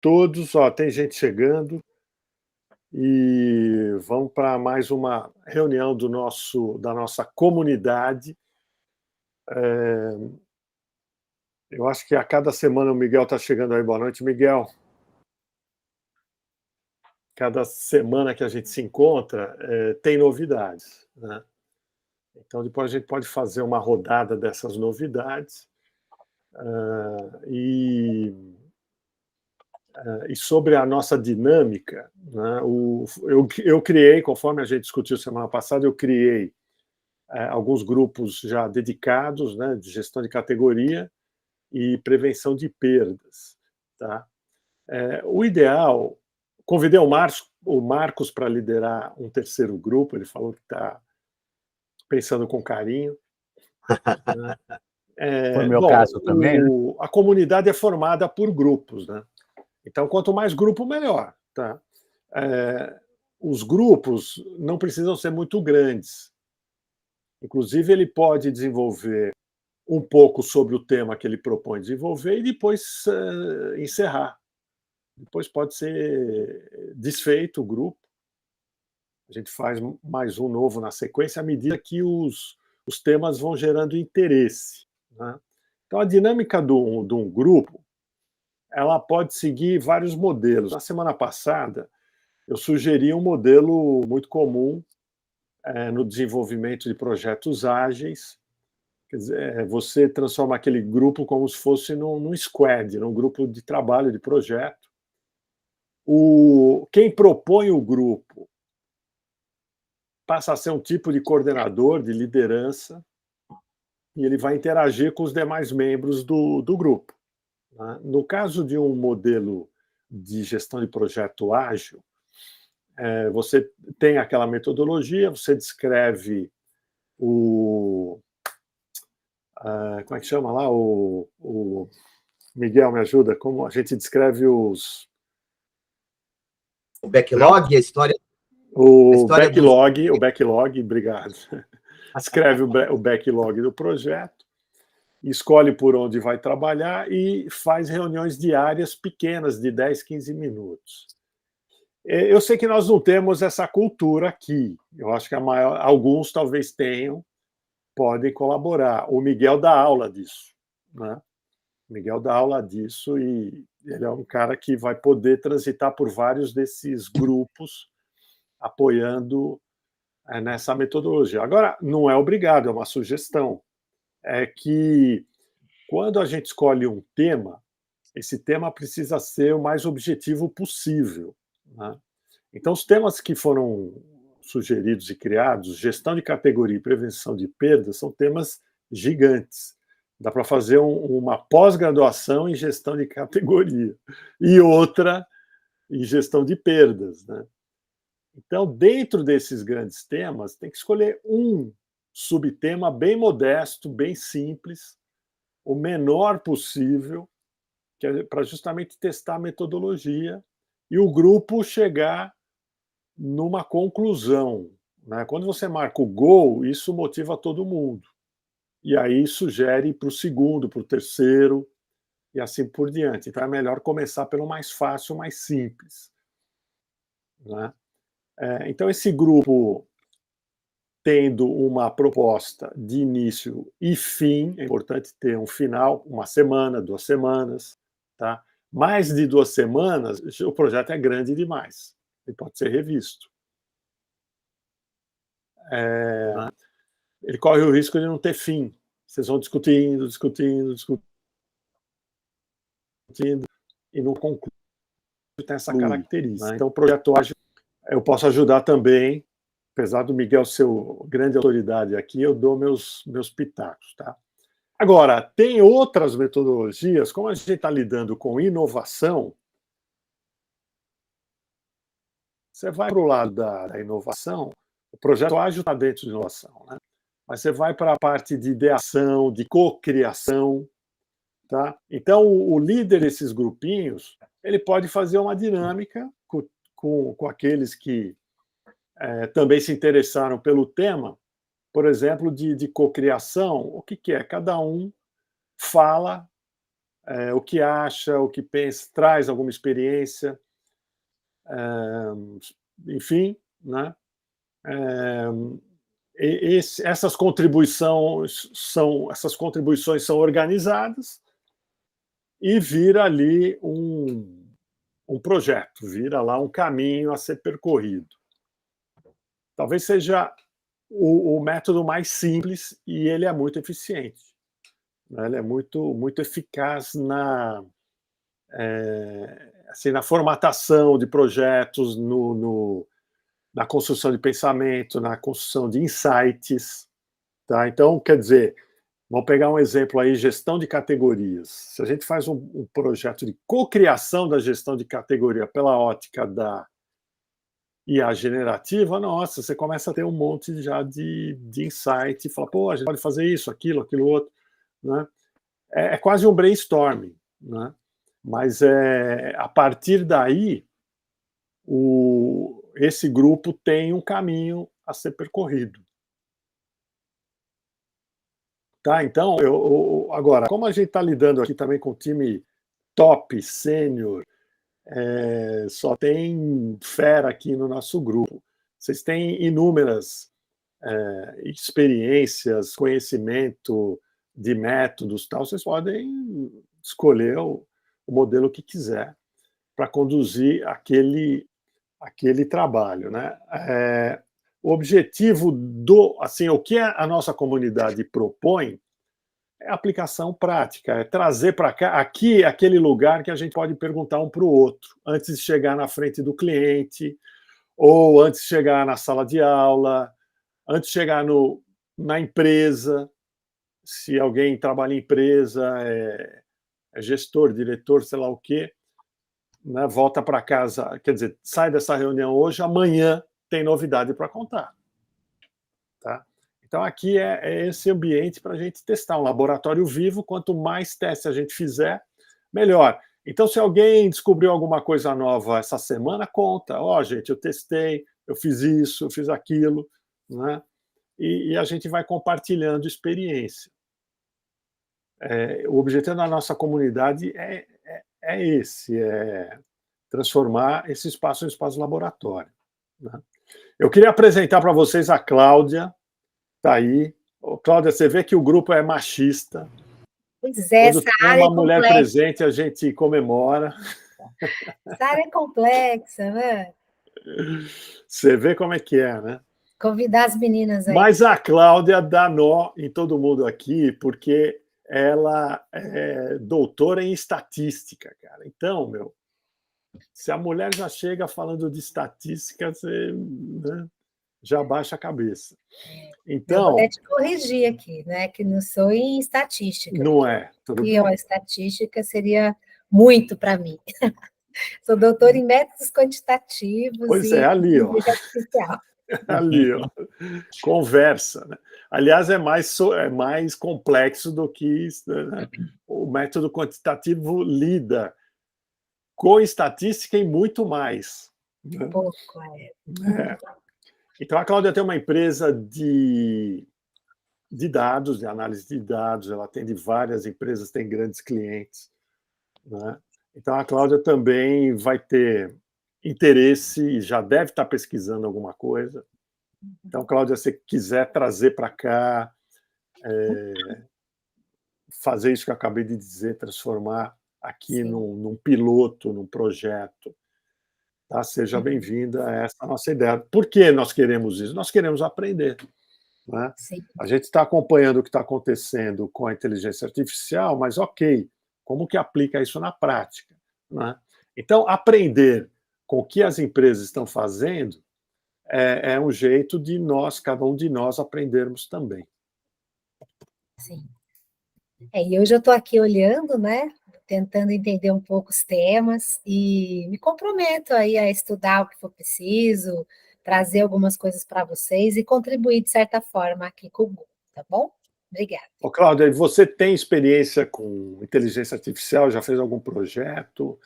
todos. Ó, tem gente chegando e vamos para mais uma reunião da nossa comunidade. Eu acho que a cada semana o Miguel está chegando aí. Boa noite, Miguel. Cada semana que a gente se encontra tem novidades, né? Então depois a gente pode fazer uma rodada dessas novidades. E sobre a nossa dinâmica, né, eu criei, conforme a gente discutiu semana passada, eu criei alguns grupos já dedicados, né, de gestão de categoria e prevenção de perdas. Tá? O ideal, convidei o Marcos para liderar um terceiro grupo, ele falou que está pensando com carinho. Né? Foi o meu caso também, né? A comunidade é formada por grupos, né? Então, quanto mais grupo, melhor. Tá? Os grupos não precisam ser muito grandes. Inclusive, ele pode desenvolver um pouco sobre o tema que ele propõe desenvolver e depois encerrar. Depois pode ser desfeito o grupo. A gente faz mais um novo na sequência à medida que os temas vão gerando interesse. Né? Então, a dinâmica de um grupo ela pode seguir vários modelos. Na semana passada, eu sugeri um modelo muito comum no desenvolvimento de projetos ágeis. Quer dizer, você transforma aquele grupo como se fosse num squad, num grupo de trabalho, de projeto. Quem propõe o grupo passa a ser um tipo de coordenador, de liderança, e ele vai interagir com os demais membros do grupo. Né? No caso de um modelo de gestão de projeto ágil, você tem aquela metodologia, você descreve como é que chama lá? Miguel, me ajuda, como a gente descreve o backlog, a história... O backlog, obrigado. Escreve o backlog do projeto, escolhe por onde vai trabalhar e faz reuniões diárias pequenas, de 10, 15 minutos. Eu sei que nós não temos essa cultura aqui. Eu acho que alguns talvez tenham, podem colaborar. O Miguel dá aula disso. Né? O Miguel dá aula disso e ele é um cara que vai poder transitar por vários desses grupos apoiando nessa metodologia. Agora, não é obrigado, é uma sugestão. É que quando a gente escolhe um tema, esse tema precisa ser o mais objetivo possível. Né? Então, os temas que foram sugeridos e criados, gestão de categoria e prevenção de perdas, são temas gigantes. Dá para fazer uma pós-graduação em gestão de categoria e outra em gestão de perdas. Né? Então, dentro desses grandes temas, tem que escolher um subtema bem modesto, bem simples, o menor possível, para justamente testar a metodologia e o grupo chegar numa conclusão. Né? Quando você marca o gol, isso motiva todo mundo. E aí sugere para o segundo, para o terceiro, e assim por diante. Então é melhor começar pelo mais fácil, mais simples. Né? Então esse grupo, tendo uma proposta de início e fim, é importante ter um final, uma semana, 2 semanas. Tá? Mais de 2 semanas, o projeto é grande demais. Ele pode ser revisto. Ele corre o risco de não ter fim. Vocês vão discutindo e não conclui. Tem essa característica. Né? Então, o projeto ágil, eu posso ajudar também, apesar do Miguel ser grande autoridade aqui, eu dou meus pitacos. Tá? Agora, tem outras metodologias, como a gente está lidando com inovação, você vai para o lado da inovação, o projeto ágil está dentro de inovação, né? Mas você vai para a parte de ideação, de cocriação. Tá? Então, o líder desses grupinhos, ele pode fazer uma dinâmica com aqueles que também se interessaram pelo tema, por exemplo, de cocriação. O que é? Cada um fala o que acha, o que pensa, traz alguma experiência, enfim, né? Essas contribuições são organizadas e vira ali um projeto, vira lá um caminho a ser percorrido. Talvez seja o método mais simples e ele é muito eficiente, né? Ele é muito eficaz assim, na formatação de projetos, na construção de pensamento, na construção de insights, tá? Então, quer dizer, vamos pegar um exemplo aí, gestão de categorias. Se a gente faz um projeto de cocriação da gestão de categoria pela ótica da IA generativa, nossa, você começa a ter um monte já de insight, e fala, pô, a gente pode fazer isso, aquilo outro, né? É quase um brainstorming, né? Mas a partir daí, esse grupo tem um caminho a ser percorrido. Tá, então, agora, como a gente está lidando aqui também com time top, sênior, só tem fera aqui no nosso grupo. Vocês têm inúmeras experiências, conhecimento de métodos, tal. Vocês podem escolher o modelo que quiser para conduzir aquele trabalho, né? O objetivo assim, o que a nossa comunidade propõe é aplicação prática, é trazer para cá, aqui, aquele lugar que a gente pode perguntar um para o outro, antes de chegar na frente do cliente, ou antes de chegar na sala de aula, antes de chegar na empresa, se alguém trabalha em empresa, é gestor, diretor, sei lá o quê, né, volta para casa, quer dizer, sai dessa reunião hoje, amanhã tem novidade para contar. Tá? Então, aqui é esse ambiente para a gente testar, um laboratório vivo. Quanto mais testes a gente fizer, melhor. Então, se alguém descobriu alguma coisa nova essa semana, conta. Ó, gente, eu testei, eu fiz isso, eu fiz aquilo, né? E a gente vai compartilhando experiência. O objetivo da nossa comunidade é esse, transformar esse espaço em um espaço laboratório, né? Eu queria apresentar para vocês a Cláudia, está aí. Cláudia, você vê que o grupo é machista. Pois é, quando tem uma mulher presente, a gente comemora. Essa área é complexa, né? Você vê como é que é, né? Convidar as meninas aí. Mas a Cláudia dá nó em todo mundo aqui, porque ela é doutora em estatística, cara. Então, se a mulher já chega falando de estatística, você, né, já baixa a cabeça. Então, eu vou te corrigir aqui, né? Que não sou em estatística. Não é. Tudo bem. A estatística seria muito para mim. Sou doutora em métodos quantitativos. Pois é, ali, ó. Ali, ó. Conversa, né? Aliás, é mais complexo do que isso, né? O método quantitativo lida com estatística e muito mais. Né? Pouco, Então, a Cláudia tem uma empresa de dados, de análise de dados, ela atende várias empresas, tem grandes clientes, né? Então, a Cláudia também vai ter interesse e já deve estar pesquisando alguma coisa. Então, Cláudia, se quiser trazer para cá, fazer isso que eu acabei de dizer, transformar aqui num piloto, num projeto, tá? Seja bem-vinda a essa nossa ideia. Por que nós queremos isso? Nós queremos aprender, né? A gente está acompanhando o que está acontecendo com a inteligência artificial, mas ok, como que aplica isso na prática, né? Então, aprender com o que as empresas estão fazendo é um jeito de cada um de nós, aprendermos também. Sim. E hoje eu estou aqui olhando, né, tentando entender um pouco os temas e me comprometo aí a estudar o que for preciso, trazer algumas coisas para vocês e contribuir, de certa forma, aqui com o Google, tá bom? Obrigada. Cláudia, você tem experiência com inteligência artificial? Já fez algum projeto?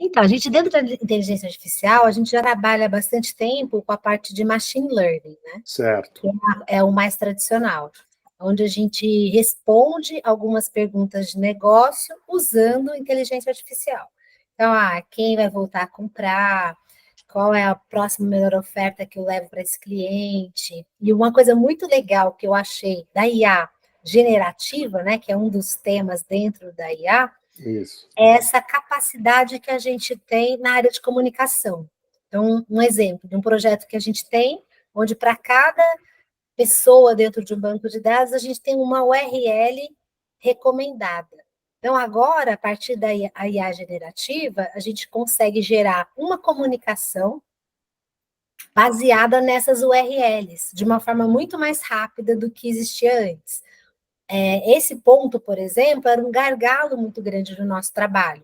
Então, a gente, dentro da inteligência artificial, a gente já trabalha há bastante tempo com a parte de machine learning, né? Certo. Que é o mais tradicional. onde a gente responde algumas perguntas de negócio usando inteligência artificial. Então, quem vai voltar a comprar? Qual é a próxima melhor oferta que eu levo para esse cliente? E uma coisa muito legal que eu achei da IA generativa, né, que é um dos temas dentro da IA, é essa capacidade que a gente tem na área de comunicação. Então, um exemplo de um projeto que a gente tem, onde para cada pessoa dentro de um banco de dados, a gente tem uma URL recomendada. Então, agora, a partir da IA generativa, a gente consegue gerar uma comunicação baseada nessas URLs, de uma forma muito mais rápida do que existia antes. Esse ponto, por exemplo, era um gargalo muito grande no nosso trabalho,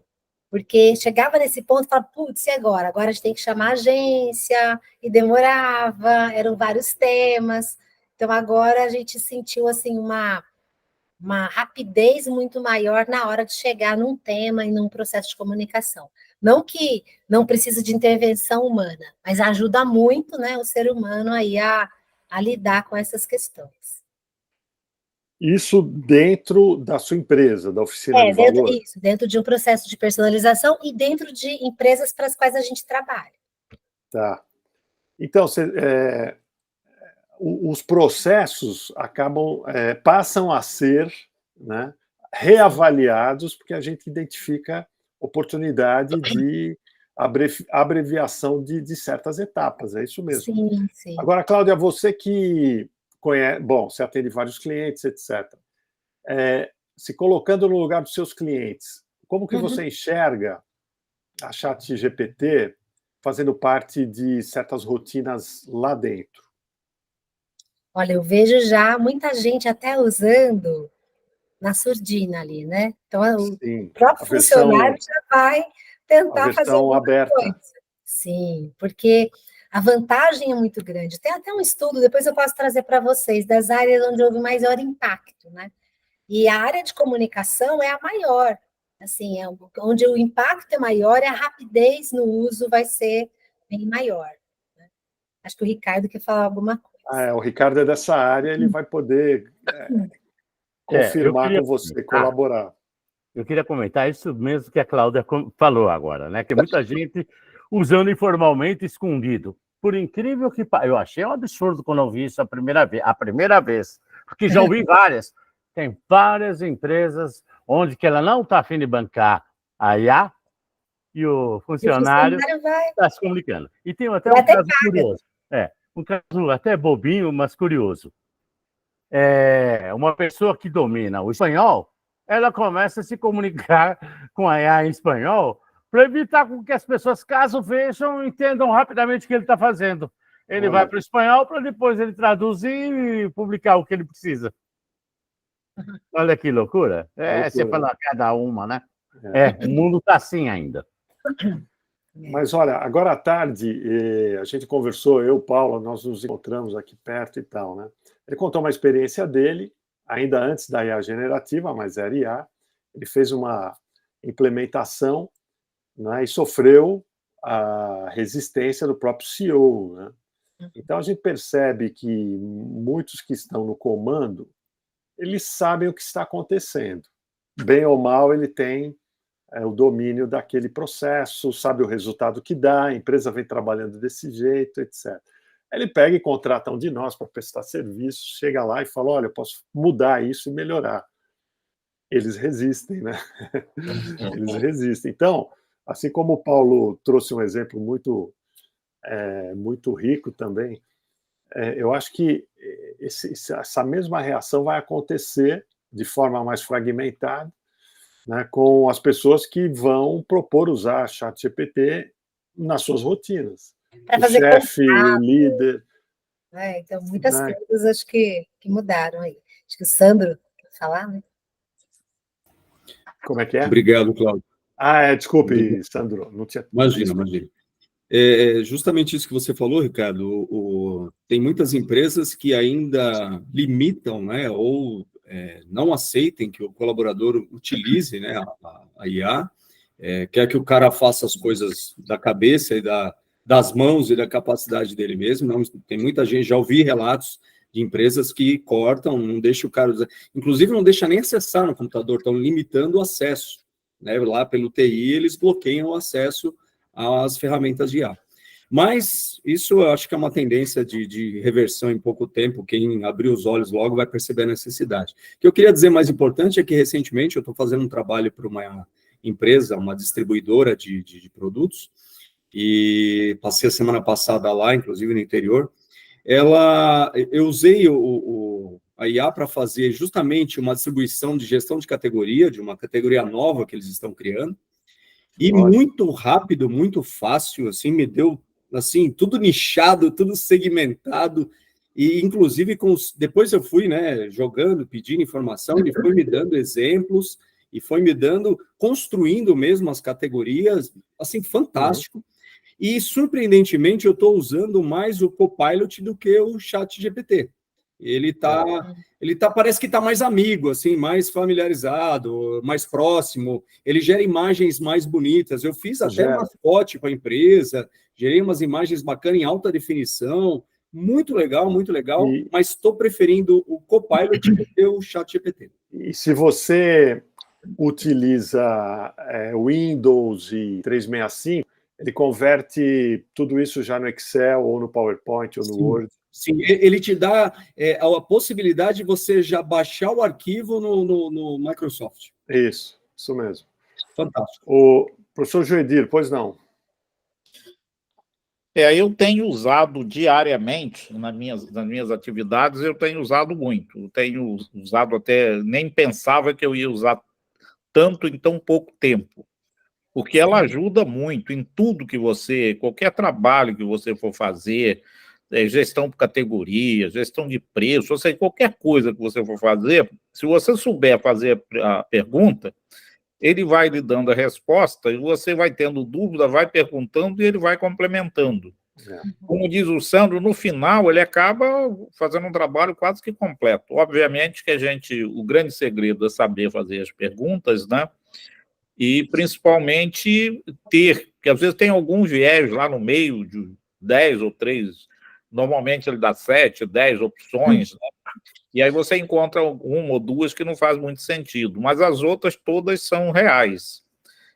porque chegava nesse ponto e falava, putz, e agora? Agora a gente tem que chamar a agência, e demorava, eram vários temas. Então, agora a gente sentiu assim, uma rapidez muito maior na hora de chegar num tema e num processo de comunicação. Não que não precisa de intervenção humana, mas ajuda muito, né, o ser humano aí a lidar com essas questões. Isso dentro da sua empresa, da oficina de valor? Isso, dentro de um processo de personalização e dentro de empresas para as quais a gente trabalha. Tá. Então, os processos passam a ser, né, reavaliados, porque a gente identifica oportunidade de abreviação de certas etapas, é isso mesmo. Sim, sim. Agora, Cláudia, você que conhece, você atende vários clientes, etc. Se colocando no lugar dos seus clientes, como que você enxerga a ChatGPT fazendo parte de certas rotinas lá dentro? Olha, eu vejo já muita gente até usando na surdina ali, né? Então, o próprio funcionário já vai tentar fazer alguma coisa. Sim, porque a vantagem é muito grande. Tem até um estudo, depois eu posso trazer para vocês, das áreas onde houve maior impacto, né? E a área de comunicação é a maior. Assim, onde o impacto é maior e a rapidez no uso vai ser bem maior. Né? Acho que o Ricardo quer falar alguma coisa. O Ricardo é dessa área, ele vai poder confirmar com você, colaborar. Eu queria comentar isso mesmo que a Cláudia falou agora, né? Que muita gente usando informalmente, escondido. Por incrível que pareça, eu achei um absurdo quando eu vi isso a primeira vez, porque já ouvi várias. Tem várias empresas onde que ela não está afim de bancar a IA e o funcionário está se comunicando. E tem até um caso curioso. Um caso até bobinho, mas curioso. Uma pessoa que domina o espanhol, ela começa a se comunicar com a IA em espanhol para evitar que as pessoas, caso vejam, entendam rapidamente o que ele está fazendo. Ele vai para o espanhol para depois ele traduzir e publicar o que ele precisa. Olha que loucura. Você fala cada uma, né? O mundo está assim ainda. Mas, olha, agora à tarde, a gente conversou, eu, Paulo, nós nos encontramos aqui perto e tal, né? Ele contou uma experiência dele, ainda antes da IA generativa, mas era IA. Ele fez uma implementação, né, e sofreu a resistência do próprio CEO. Né? Então, a gente percebe que muitos que estão no comando, eles sabem o que está acontecendo. Bem ou mal, ele tem o domínio daquele processo, sabe o resultado que dá, a empresa vem trabalhando desse jeito, etc. Ele pega e contrata um de nós para prestar serviço, chega lá e fala, olha, eu posso mudar isso e melhorar. Eles resistem, né? Eles resistem. Então, assim como o Paulo trouxe um exemplo muito rico também, eu acho que essa mesma reação vai acontecer de forma mais fragmentada, né, com as pessoas que vão propor usar a ChatGPT nas suas rotinas. O chefe, o líder. Então, muitas coisas acho que mudaram aí. Acho que o Sandro quer falar, né? Como é que é? Obrigado, Cláudio. Desculpe, Sandro. Não tinha... Imagina. Justamente isso que você falou, Ricardo. Tem muitas empresas que ainda limitam, né, ou não aceitem que o colaborador utilize, né, a IA, quer que o cara faça as coisas da cabeça e das mãos e da capacidade dele mesmo. Não, tem muita gente, já ouvi relatos de empresas que cortam, não deixa o cara usar, inclusive não deixa nem acessar no computador, estão limitando o acesso, né? Lá pelo TI, eles bloqueiam o acesso às ferramentas de IA. Mas isso eu acho que é uma tendência de reversão em pouco tempo. Quem abrir os olhos logo vai perceber a necessidade. O que eu queria dizer mais importante é que, recentemente, eu estou fazendo um trabalho para uma empresa, uma distribuidora de produtos, e passei a semana passada lá, inclusive no interior. Eu usei a IA para fazer justamente uma distribuição de gestão de categoria, de uma categoria nova que eles estão criando, e muito rápido, muito fácil, assim, me deu, assim, tudo nichado, tudo segmentado, e inclusive depois eu fui, né, jogando, pedindo informação, ele foi me dando exemplos, e foi me dando, construindo mesmo as categorias, assim, fantástico. E, surpreendentemente, eu estou usando mais o Copilot do que o ChatGPT. Ele parece que está mais amigo, assim, mais familiarizado, mais próximo. Ele gera imagens mais bonitas. Eu fiz até mascote para a empresa, gerei umas imagens bacanas em alta definição. Muito legal, mas estou preferindo o Copilot do que o ChatGPT. E se você utiliza Windows e 365, ele converte tudo isso já no Excel, ou no PowerPoint, ou no Word. Sim, ele te dá a possibilidade de você já baixar o arquivo no Microsoft. Isso mesmo. Fantástico. O professor Joedir, pois não? Eu tenho usado diariamente, nas minhas atividades, eu tenho usado muito. Eu tenho usado até, nem pensava que eu ia usar tanto em tão pouco tempo. Porque ela ajuda muito em tudo que qualquer trabalho que você for fazer, gestão por categoria, gestão de preço, ou seja, qualquer coisa que você for fazer, se você souber fazer a pergunta, ele vai lhe dando a resposta e você vai tendo dúvida, vai perguntando e ele vai complementando. Como diz o Sandro, no final ele acaba fazendo um trabalho quase que completo. Obviamente que o grande segredo é saber fazer as perguntas, né? E principalmente porque às vezes tem alguns viés lá no meio de 10 ou 3, normalmente ele dá 7, 10 opções, né? E aí você encontra uma ou duas que não faz muito sentido, mas as outras todas são reais.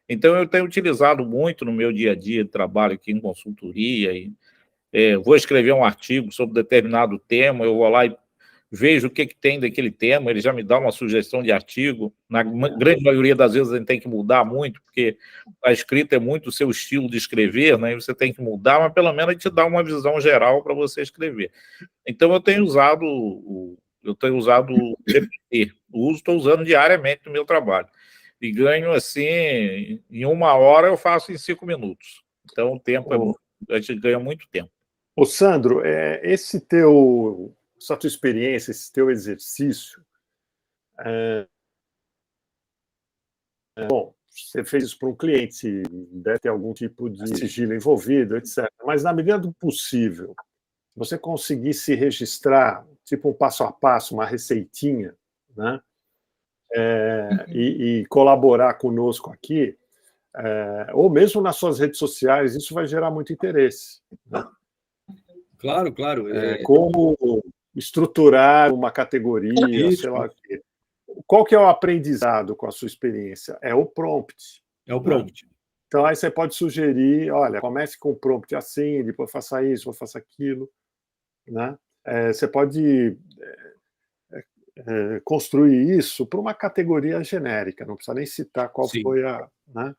Então eu tenho utilizado muito no meu dia a dia de trabalho aqui em consultoria, e vou escrever um artigo sobre determinado tema, eu vou lá e vejo o que tem daquele tema, ele já me dá uma sugestão de artigo. Na grande maioria das vezes a gente tem que mudar muito, porque a escrita é muito o seu estilo de escrever, né? E você tem que mudar, mas pelo menos ele te dá uma visão geral para você escrever. Então eu tenho usado o GPT, estou usando diariamente no meu trabalho. E ganho, assim, em 1 hora eu faço em 5 minutos. Então o tempo a gente ganha muito tempo. Ô Sandro, essa tua experiência, esse teu exercício, bom, você fez isso para um cliente, deve ter algum tipo de sigilo envolvido, etc. Mas, na medida do possível, você conseguir se registrar, tipo um passo a passo, uma receitinha, né? E colaborar conosco aqui, ou mesmo nas suas redes sociais, isso vai gerar muito interesse, né? Claro. Como estruturar uma categoria, sei lá o quê. Qual que é o aprendizado com a sua experiência? É o prompt. É o prompt. Então, aí você pode sugerir, olha, comece com o prompt assim, depois faça isso, depois faça aquilo, né? Você pode construir isso para uma categoria genérica, não precisa nem citar qual foi a... Né?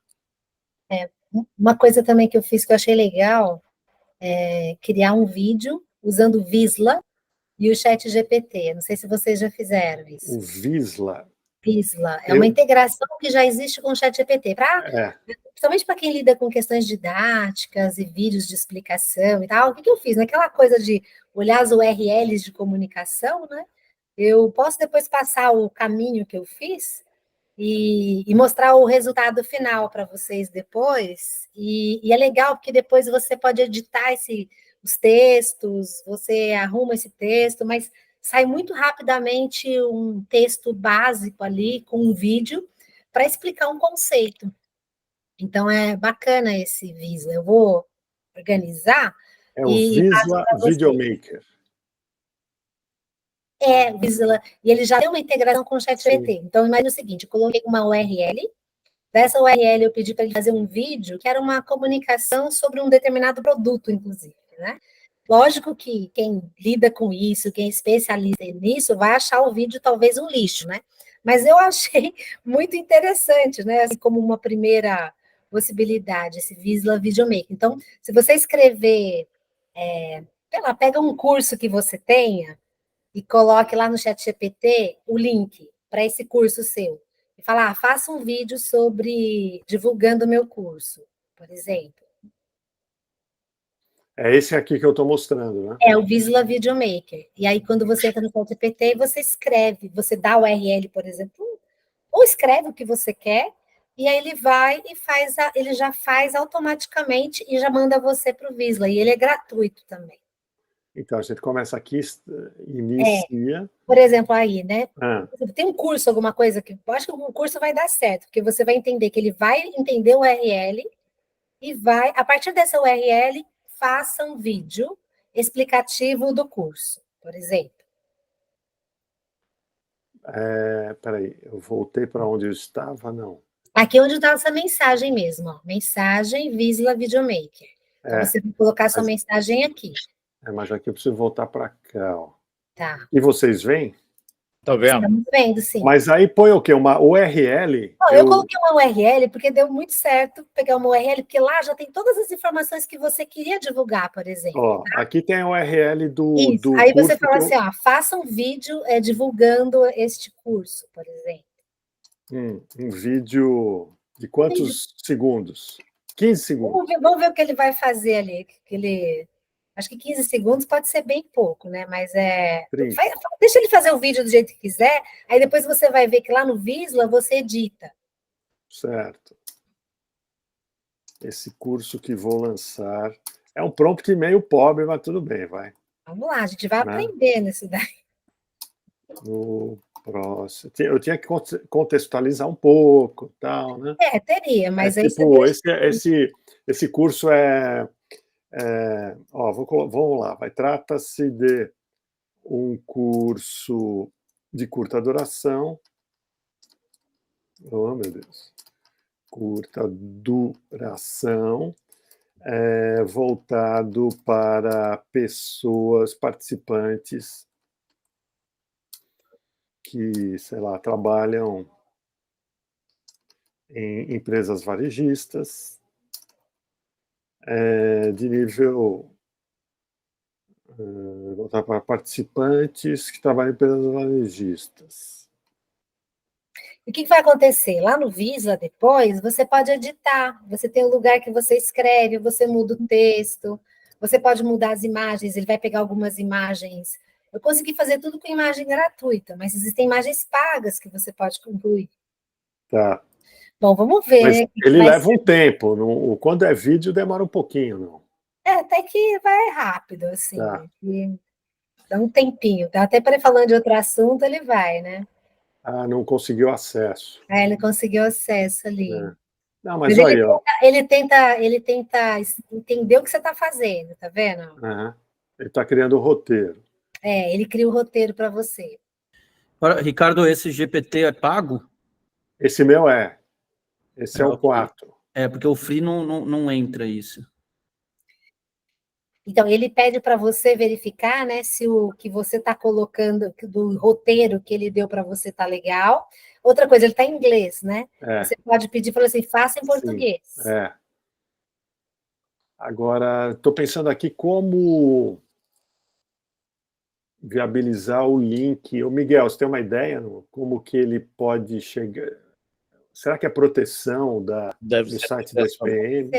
Uma coisa também que eu fiz que eu achei legal é criar um vídeo usando o Visla e o ChatGPT. Não sei se vocês já fizeram isso. O Visla? Visla. É uma integração que já existe com o ChatGPT. Principalmente para quem lida com questões didáticas e vídeos de explicação e tal. O que eu fiz? Naquela coisa de olhar as URLs de comunicação, né? Eu posso depois passar o caminho que eu fiz e mostrar o resultado final para vocês depois. E é legal, porque depois você pode editar os textos, você arruma esse texto, mas sai muito rapidamente um texto básico ali, com um vídeo, para explicar um conceito. Então, é bacana esse Visla. Eu vou organizar. É o Visla Videomaker. o Visla, e ele já tem uma integração com o ChatGPT. Então, imagina o seguinte, eu coloquei uma URL, dessa URL eu pedi para ele fazer um vídeo que era uma comunicação sobre um determinado produto, inclusive, né? Lógico que quem lida com isso, quem é especialista nisso, vai achar o vídeo talvez um lixo, né? Mas eu achei muito interessante, né? Assim, como uma primeira possibilidade, esse Visla Videomaker. Então, se você escrever, sei lá, pega um curso que você tenha e coloque lá no ChatGPT o link para esse curso seu. E fala, faça um vídeo sobre divulgando o meu curso, por exemplo. É esse aqui que eu estou mostrando, né? É o Visla Videomaker. E aí, quando você entra no ChatGPT, você escreve, você dá o URL, por exemplo, ou escreve o que você quer, e aí ele vai e faz, ele já faz automaticamente e já manda você para o Visla. E ele é gratuito também. Então, a gente começa aqui, inicia. Por exemplo, aí, né? Ah. Tem um curso, alguma coisa que eu acho que o curso vai dar certo, porque você vai entender que ele vai entender o URL e vai, a partir dessa URL, faça um vídeo explicativo do curso, por exemplo. Peraí, eu voltei para onde eu estava, não. Aqui onde está essa mensagem mesmo, ó, mensagem Visla Videomaker. Então, você vai colocar sua mensagem aqui. Mas aqui eu preciso voltar para cá, ó. Tá. E vocês veem? Tá vendo? Estamos vendo, sim. Mas aí põe o quê? Uma URL? Eu coloquei uma URL porque deu muito certo pegar uma URL, porque lá já tem todas as informações que você queria divulgar, por exemplo. Ó, tá? aqui tem a URL do Aí curso você fala assim, faça um vídeo divulgando este curso, por exemplo. Um vídeo de quantos segundos? 15 segundos. Vamos ver o que ele vai fazer ali. Acho que 15 segundos pode ser bem pouco, né? Mas deixa ele fazer o vídeo do jeito que quiser, aí depois você vai ver que lá no Visla você edita. Certo. Esse curso que vou lançar é um prompt meio pobre, mas tudo bem, vai. Vamos lá, a gente vai aprender nisso daí. No próximo. Eu tinha que contextualizar um pouco, tal, né? Teria, mas aí tipo, esse curso vamos lá, trata-se de um curso de curta duração. Oh, meu Deus. Curta duração, voltado para pessoas participantes que, sei lá, trabalham em empresas varejistas, de nível voltar para participantes que trabalham em empresas varejistas. E o que vai acontecer? Lá no Visla, depois, você pode editar. Você tem um lugar que você escreve, você muda o texto, você pode mudar as imagens, ele vai pegar algumas imagens. Eu consegui fazer tudo com imagem gratuita, mas existem imagens pagas que você pode incluir. Tá. Bom, vamos ver. Mas ele leva um tempo. Quando é vídeo, demora um pouquinho, não? Até que vai rápido, assim. Tá. Dá um tempinho. Até para ele falando de outro assunto, ele vai, né? Não conseguiu acesso. Ele conseguiu acesso ali. Não, mas olha, ele tenta entender o que você está fazendo, tá vendo? Ele está criando o roteiro. Ele cria o roteiro para você. Agora, Ricardo, esse GPT é pago? Esse meu é. Esse é o 4. Porque o Free não entra isso. Então, ele pede para você verificar, né, se o que você está colocando, do roteiro que ele deu para você está legal. Outra coisa, ele está em inglês, né? Você pode pedir para assim, faça em português. Sim, Agora, estou pensando aqui como viabilizar o link. Miguel, você tem uma ideia como que ele pode chegar? Será que é proteção do site da SPM?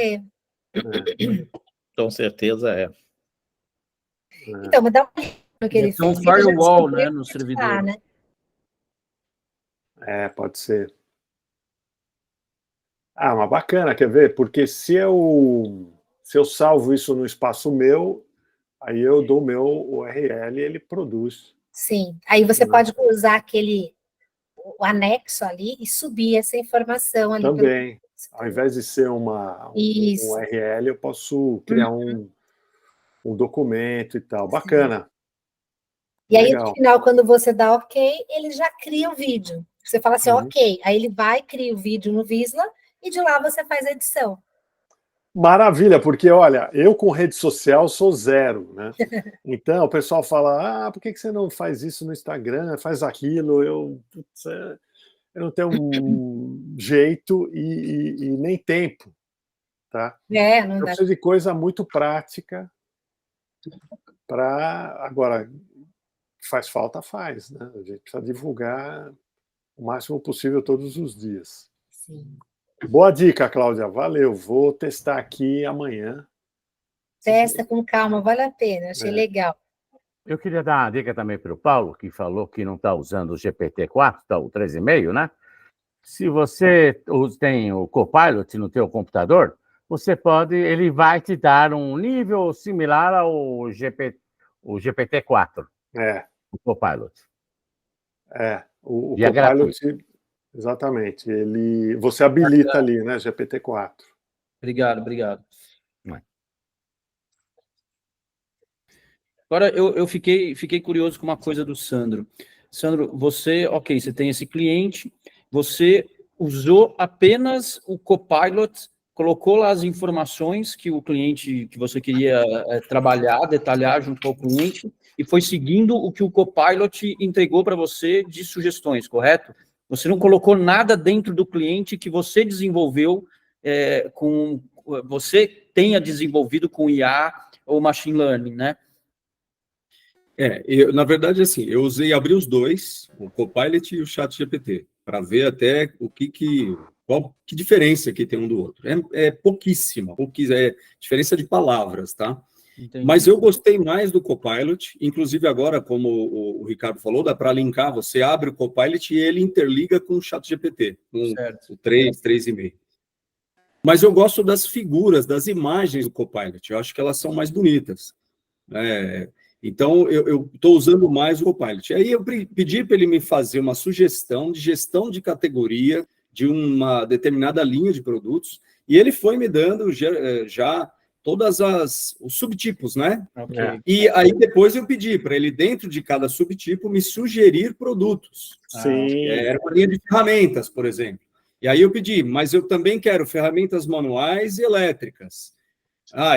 Com certeza é. Então, mas dá um que ele fez. Um firewall, né, no servidor. Né? Pode ser. Mas bacana, quer ver? Porque se eu salvo isso no espaço meu, aí eu dou o meu URL e ele produz. Sim, aí você pode usar o anexo ali e subir essa informação ali. Também. Ao invés de ser um URL, eu posso criar um documento e tal. Bacana. E aí, Legal. no final, quando você dá ok, ele já cria o vídeo. Você fala assim, ok. Aí ele vai, cria o vídeo no Visla e de lá você faz a edição. Maravilha, porque olha, eu com rede social sou zero, né? Então o pessoal fala: por que você não faz isso no Instagram? Faz aquilo. Eu não tenho jeito e nem tempo, tá? Não Eu dá. preciso de coisa muito prática para agora. Faz falta, faz, né? A gente precisa divulgar o máximo possível todos os dias. Sim. Boa dica, Cláudia. Valeu. Vou testar aqui amanhã. Testa com calma, vale a pena. Achei legal. Eu queria dar uma dica também para o Paulo, que falou que não está usando o GPT-4, tá, o 3,5, né? Se você tem o Copilot no teu computador, você pode, ele vai te dar um nível similar ao GPT-4, o Copilot. O E é gratuito. Copilot, exatamente. Você habilita ali, né, GPT-4. Obrigado. Agora, eu fiquei curioso com uma coisa do Sandro. Sandro, você tem esse cliente, você usou apenas o Copilot, colocou lá as informações que o cliente, que você queria trabalhar, detalhar junto com o cliente, e foi seguindo o que o Copilot entregou para você de sugestões, correto? Você não colocou nada dentro do cliente que você desenvolveu, você tenha desenvolvido com IA ou Machine Learning, né? Na verdade, assim, eu abri os dois, o Copilot e o ChatGPT, para ver até qual diferença que tem um do outro. É pouquíssima, diferença de palavras, tá? Entendi. Mas eu gostei mais do Copilot, inclusive agora, como o Ricardo falou, dá para linkar, você abre o Copilot e ele interliga com o ChatGPT, com o 3,5. Mas eu gosto das figuras, das imagens do Copilot, eu acho que elas são mais bonitas. Então, eu estou usando mais o Copilot. Aí eu pedi para ele me fazer uma sugestão de gestão de categoria de uma determinada linha de produtos, e ele foi me dando já todas os subtipos, né? Okay. E aí depois eu pedi para ele, dentro de cada subtipo, me sugerir produtos. Sim. Era uma linha de ferramentas, por exemplo. E aí eu pedi, mas eu também quero ferramentas manuais e elétricas.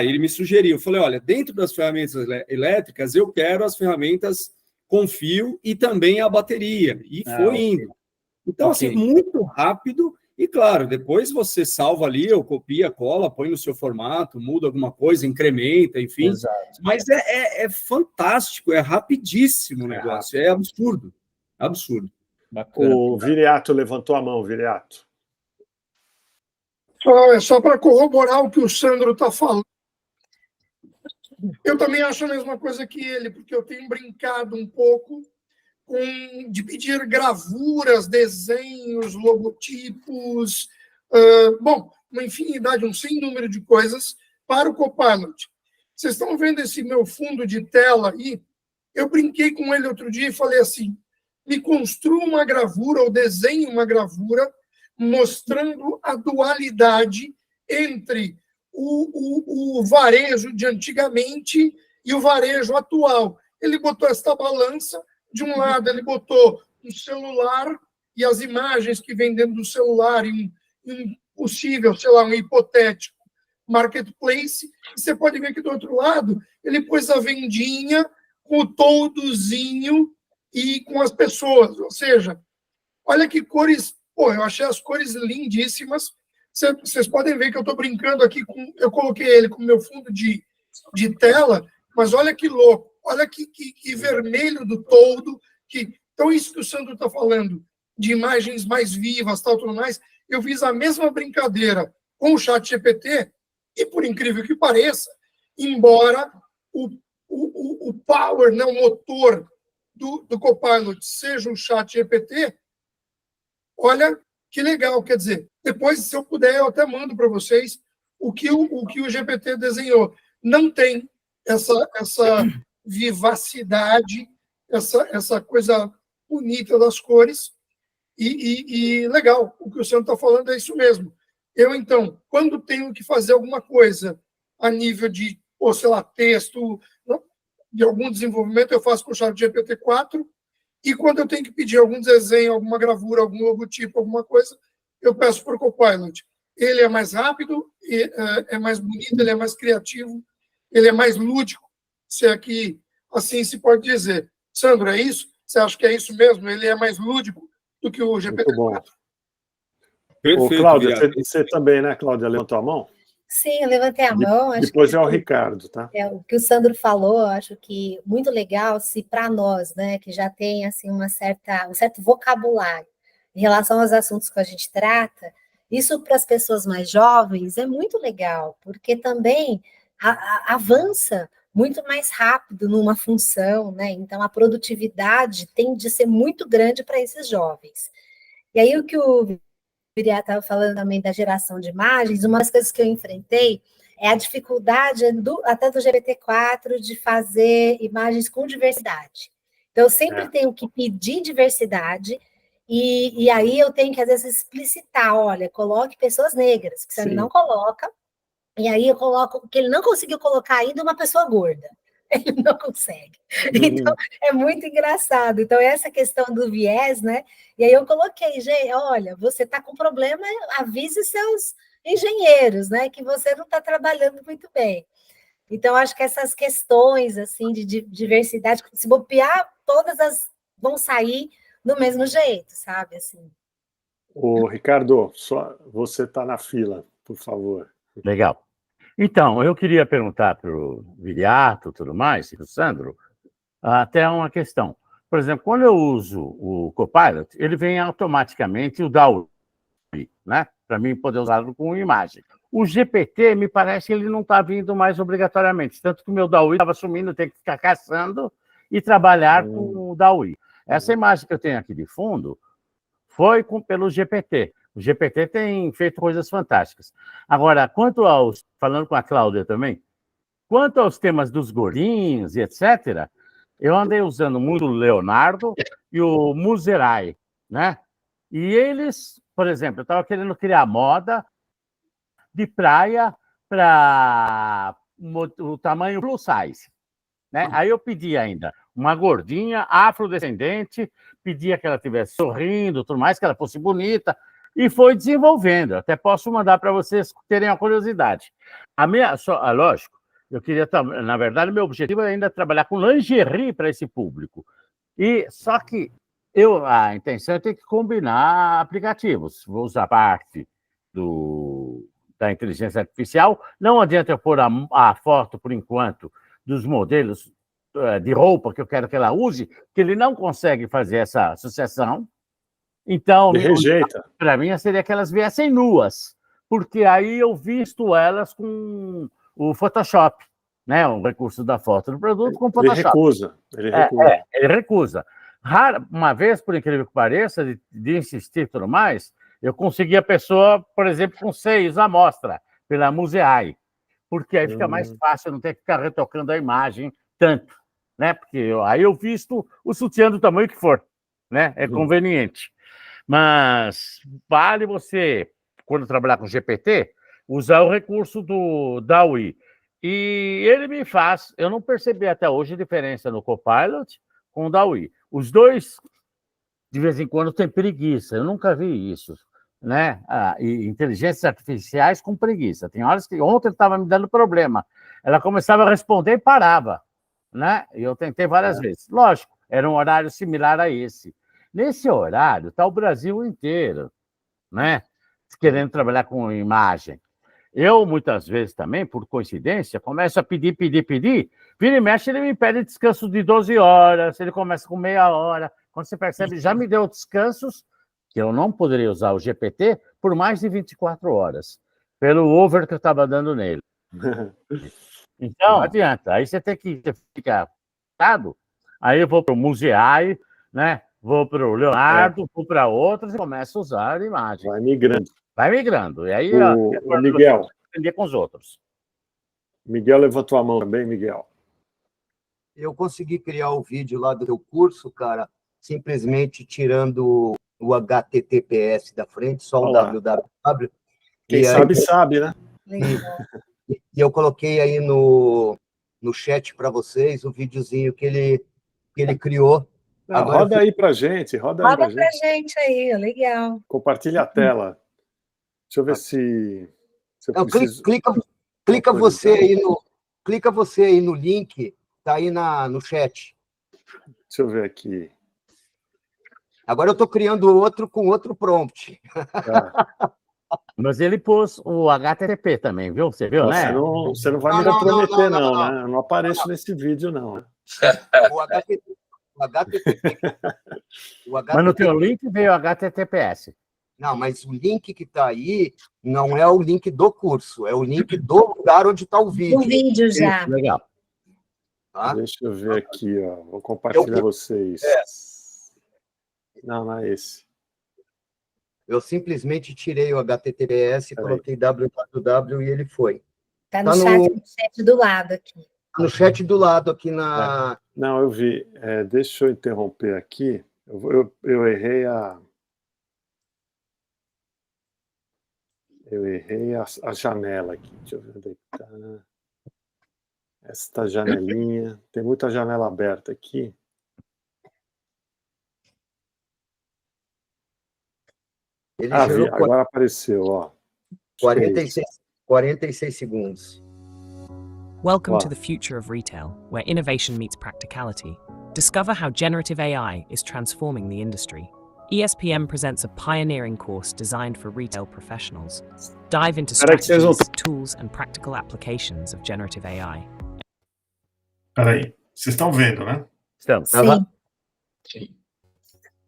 Ele me sugeriu, eu falei, olha, dentro das ferramentas elétricas, eu quero as ferramentas com fio e também a bateria. E foi indo. Então, assim, muito rápido. E, claro, depois você salva ali, ou copia, cola, põe no seu formato, muda alguma coisa, incrementa, enfim. Exato. Mas é fantástico, é rapidíssimo o negócio. É absurdo. Absurdo. Bacana. O Viriato levantou a mão, Viriato. Só para corroborar o que o Sandro está falando. Eu também acho a mesma coisa que ele, porque eu tenho brincado um pouco de pedir gravuras, desenhos, logotipos, uma infinidade, um sem número de coisas para o Copilot. Vocês estão vendo esse meu fundo de tela aí? Eu brinquei com ele outro dia e falei assim, me construa uma gravura ou desenhe uma gravura mostrando a dualidade entre o varejo de antigamente e o varejo atual. Ele botou esta balança, de um lado ele botou um celular e as imagens que vem dentro do celular e um possível, um hipotético marketplace, e você pode ver que do outro lado ele pôs a vendinha com o toldozinho e com as pessoas, ou seja, olha que cores. Eu achei as cores lindíssimas. Vocês podem ver que eu estou brincando aqui eu coloquei ele com o meu fundo de tela, mas olha que louco, olha que vermelho do toldo. Então, isso que o Sandro está falando, de imagens mais vivas, tudo mais, eu fiz a mesma brincadeira com o ChatGPT, e por incrível que pareça, embora o power, né, o motor do Copilot seja o ChatGPT, olha que legal, quer dizer, depois, se eu puder, eu até mando para vocês o que o GPT desenhou. Não tem essa vivacidade, essa coisa bonita das cores, e legal, o que o senhor está falando é isso mesmo. Eu, então, quando tenho que fazer alguma coisa a nível de, texto, de algum desenvolvimento, eu faço com o ChatGPT-4, e quando eu tenho que pedir algum desenho, alguma gravura, algum logotipo, alguma coisa, eu peço para o Copilot. Ele é mais rápido, é mais bonito, ele é mais criativo, ele é mais lúdico, se aqui assim se pode dizer. Sandro, é isso? Você acha que é isso mesmo? Ele é mais lúdico do que o GPT-4? Muito bom. Perfeito, Cláudia, Viriato. você também, né, Cláudia? Levantou a mão? Sim, eu levantei a mão. Acho Depois que é o Ricardo, tá? o que o Sandro falou, acho que muito legal se para nós, né, que já tem assim um certo vocabulário em relação aos assuntos que a gente trata, isso para as pessoas mais jovens é muito legal, porque também avança muito mais rápido numa função, né? Então a produtividade tem de ser muito grande para esses jovens. E aí o que o Viriato estava falando também da geração de imagens, uma das coisas que eu enfrentei é a dificuldade até do GPT-4 de fazer imagens com diversidade. Então, eu sempre tenho que pedir diversidade, e aí eu tenho que, às vezes, explicitar, olha, coloque pessoas negras, que você não coloca, e aí eu coloco, que ele não conseguiu colocar ainda, uma pessoa gorda. Ele não consegue. Então, é muito engraçado. Então, essa questão do viés, né? E aí eu coloquei, gente, olha, você está com problema, avise seus engenheiros, né? Que você não está trabalhando muito bem. Então, acho que essas questões, assim, de diversidade, se bobear, todas vão sair do mesmo jeito, sabe? Assim. Ô, Ricardo, só você está na fila, por favor. Legal. Então, eu queria perguntar para o Viriato e tudo mais, e para o Sandro, até uma questão. Por exemplo, quando eu uso o Copilot, ele vem automaticamente o DALL-E, né? Para mim poder usá-lo com imagem. O GPT, me parece que ele não está vindo mais obrigatoriamente, tanto que o meu DALL-E estava sumindo, tem que ficar caçando e trabalhar com o DALL-E. Essa imagem que eu tenho aqui de fundo foi pelo GPT. O GPT tem feito coisas fantásticas. Agora, falando com a Cláudia também, quanto aos temas dos gordinhos e etc., eu andei usando muito o Leonardo e o Muserai, né? E eles, por exemplo, eu estava querendo criar moda de praia para o tamanho plus size, né? Aí eu pedi ainda uma gordinha afrodescendente, pedia que ela estivesse sorrindo, tudo mais, que ela fosse bonita, e foi desenvolvendo. Até posso mandar para vocês terem a curiosidade. Lógico, eu queria, na verdade, meu objetivo é ainda trabalhar com lingerie para esse público. Só que a intenção é ter que combinar aplicativos. Vou usar parte da inteligência artificial. Não adianta eu pôr a foto, por enquanto, dos modelos de roupa que eu quero que ela use, que ele não consegue fazer essa associação. Então, para mim, seria que elas viessem nuas, porque aí eu visto elas com o Photoshop, né? O recurso da foto do produto com Photoshop. Ele recusa. Ele recusa. Uma vez, por incrível que pareça, de insistir e tudo mais, eu consegui a pessoa, por exemplo, com seios à mostra, pela Museai, porque aí fica mais fácil, não ter que ficar retocando a imagem tanto, né? Porque aí eu visto o sutiã do tamanho que for, né? É conveniente. Mas vale você, quando trabalhar com GPT, usar o recurso do DALL-E. E ele me faz... Eu não percebi até hoje a diferença no Copilot com o DALL-E. Os dois, de vez em quando, têm preguiça. Eu nunca vi isso, né? E inteligências artificiais com preguiça. Tem horas que... Ontem estava me dando problema. Ela começava a responder e parava, né? E eu tentei várias vezes. Lógico, era um horário similar a esse. Nesse horário está o Brasil inteiro, né? Querendo trabalhar com imagem. Eu, muitas vezes também, por coincidência, começo a pedir. Vira e mexe, ele me pede descanso de 12 horas, ele começa com meia hora. Quando você percebe, já me deu descansos que eu não poderia usar o GPT por mais de 24 horas, pelo over que eu estava dando nele. Então, não adianta. Aí você tem que ficar focado. Aí eu vou para o Museai, né? Vou para o Leonardo, vou para outros e começo a usar a imagem. Vai migrando. E aí o Miguel aprender com os outros. Miguel levantou a mão também, Miguel. Eu consegui criar o vídeo lá do teu curso, cara, simplesmente tirando o HTTPS da frente, só o www. Quem sabe, né? E eu coloquei aí no no chat para vocês o videozinho que ele criou. Não, Agora roda aí pra gente, roda aí pra Roda pra gente. gente aí, legal. Compartilha a tela. Deixa eu ver se eu Não, preciso... clica você aí no link, tá aí no chat. Deixa eu ver aqui. Agora eu estou criando outro com outro prompt. Tá. Mas ele pôs o HTTP também, viu? Você viu, né? Você não vai me comprometer, não, né? Eu não apareço nesse vídeo, não. O HTTP. Mas no teu link veio HTTPS. Não, mas o link que está aí não é o link do curso, é o link do lugar onde está o vídeo. O vídeo já. Isso, legal. Tá? Deixa eu ver aqui, ó. Vou compartilhar vocês. Não é esse. Eu simplesmente tirei o HTTPS, coloquei www e ele foi. Tá no chat do lado aqui. No chat do lado aqui na... Não, eu vi. Deixa eu interromper aqui. Eu errei a... Eu errei a janela aqui. Deixa eu ver onde está. Esta janelinha. Tem muita janela aberta aqui. Ele Vi, gerou agora apareceu, ó. 46 segundos. Welcome to the future of retail, where innovation meets practicality. Discover how generative AI is transforming the industry. ESPM presents a pioneering course designed for retail professionals. Dive into strategies, tools, and practical applications of generative AI. Peraí, vocês estão vendo, né? Estamos. Sim.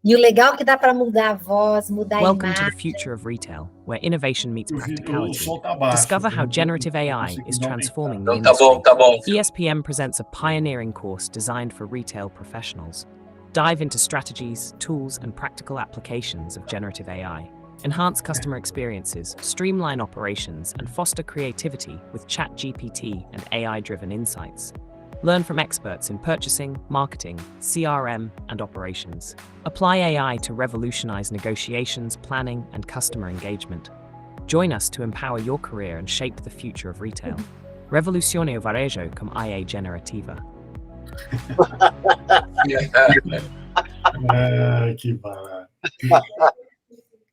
E o legal é que dá para mudar a voz, mudar a Welcome imagem. to the future of retail, where innovation meets practicality. Discover how generative AI is transforming the industry. ESPM presents a pioneering course designed for retail professionals. Dive into strategies, tools, and practical applications of generative AI. Enhance customer experiences, streamline operations, and foster creativity with ChatGPT and AI-driven insights. Learn from experts in purchasing, marketing, CRM, and operations. Apply AI to revolutionize negotiations, planning, and customer engagement. Join us to empower your career and shape the future of retail. Revolucione o varejo com IA generativa. Que barato.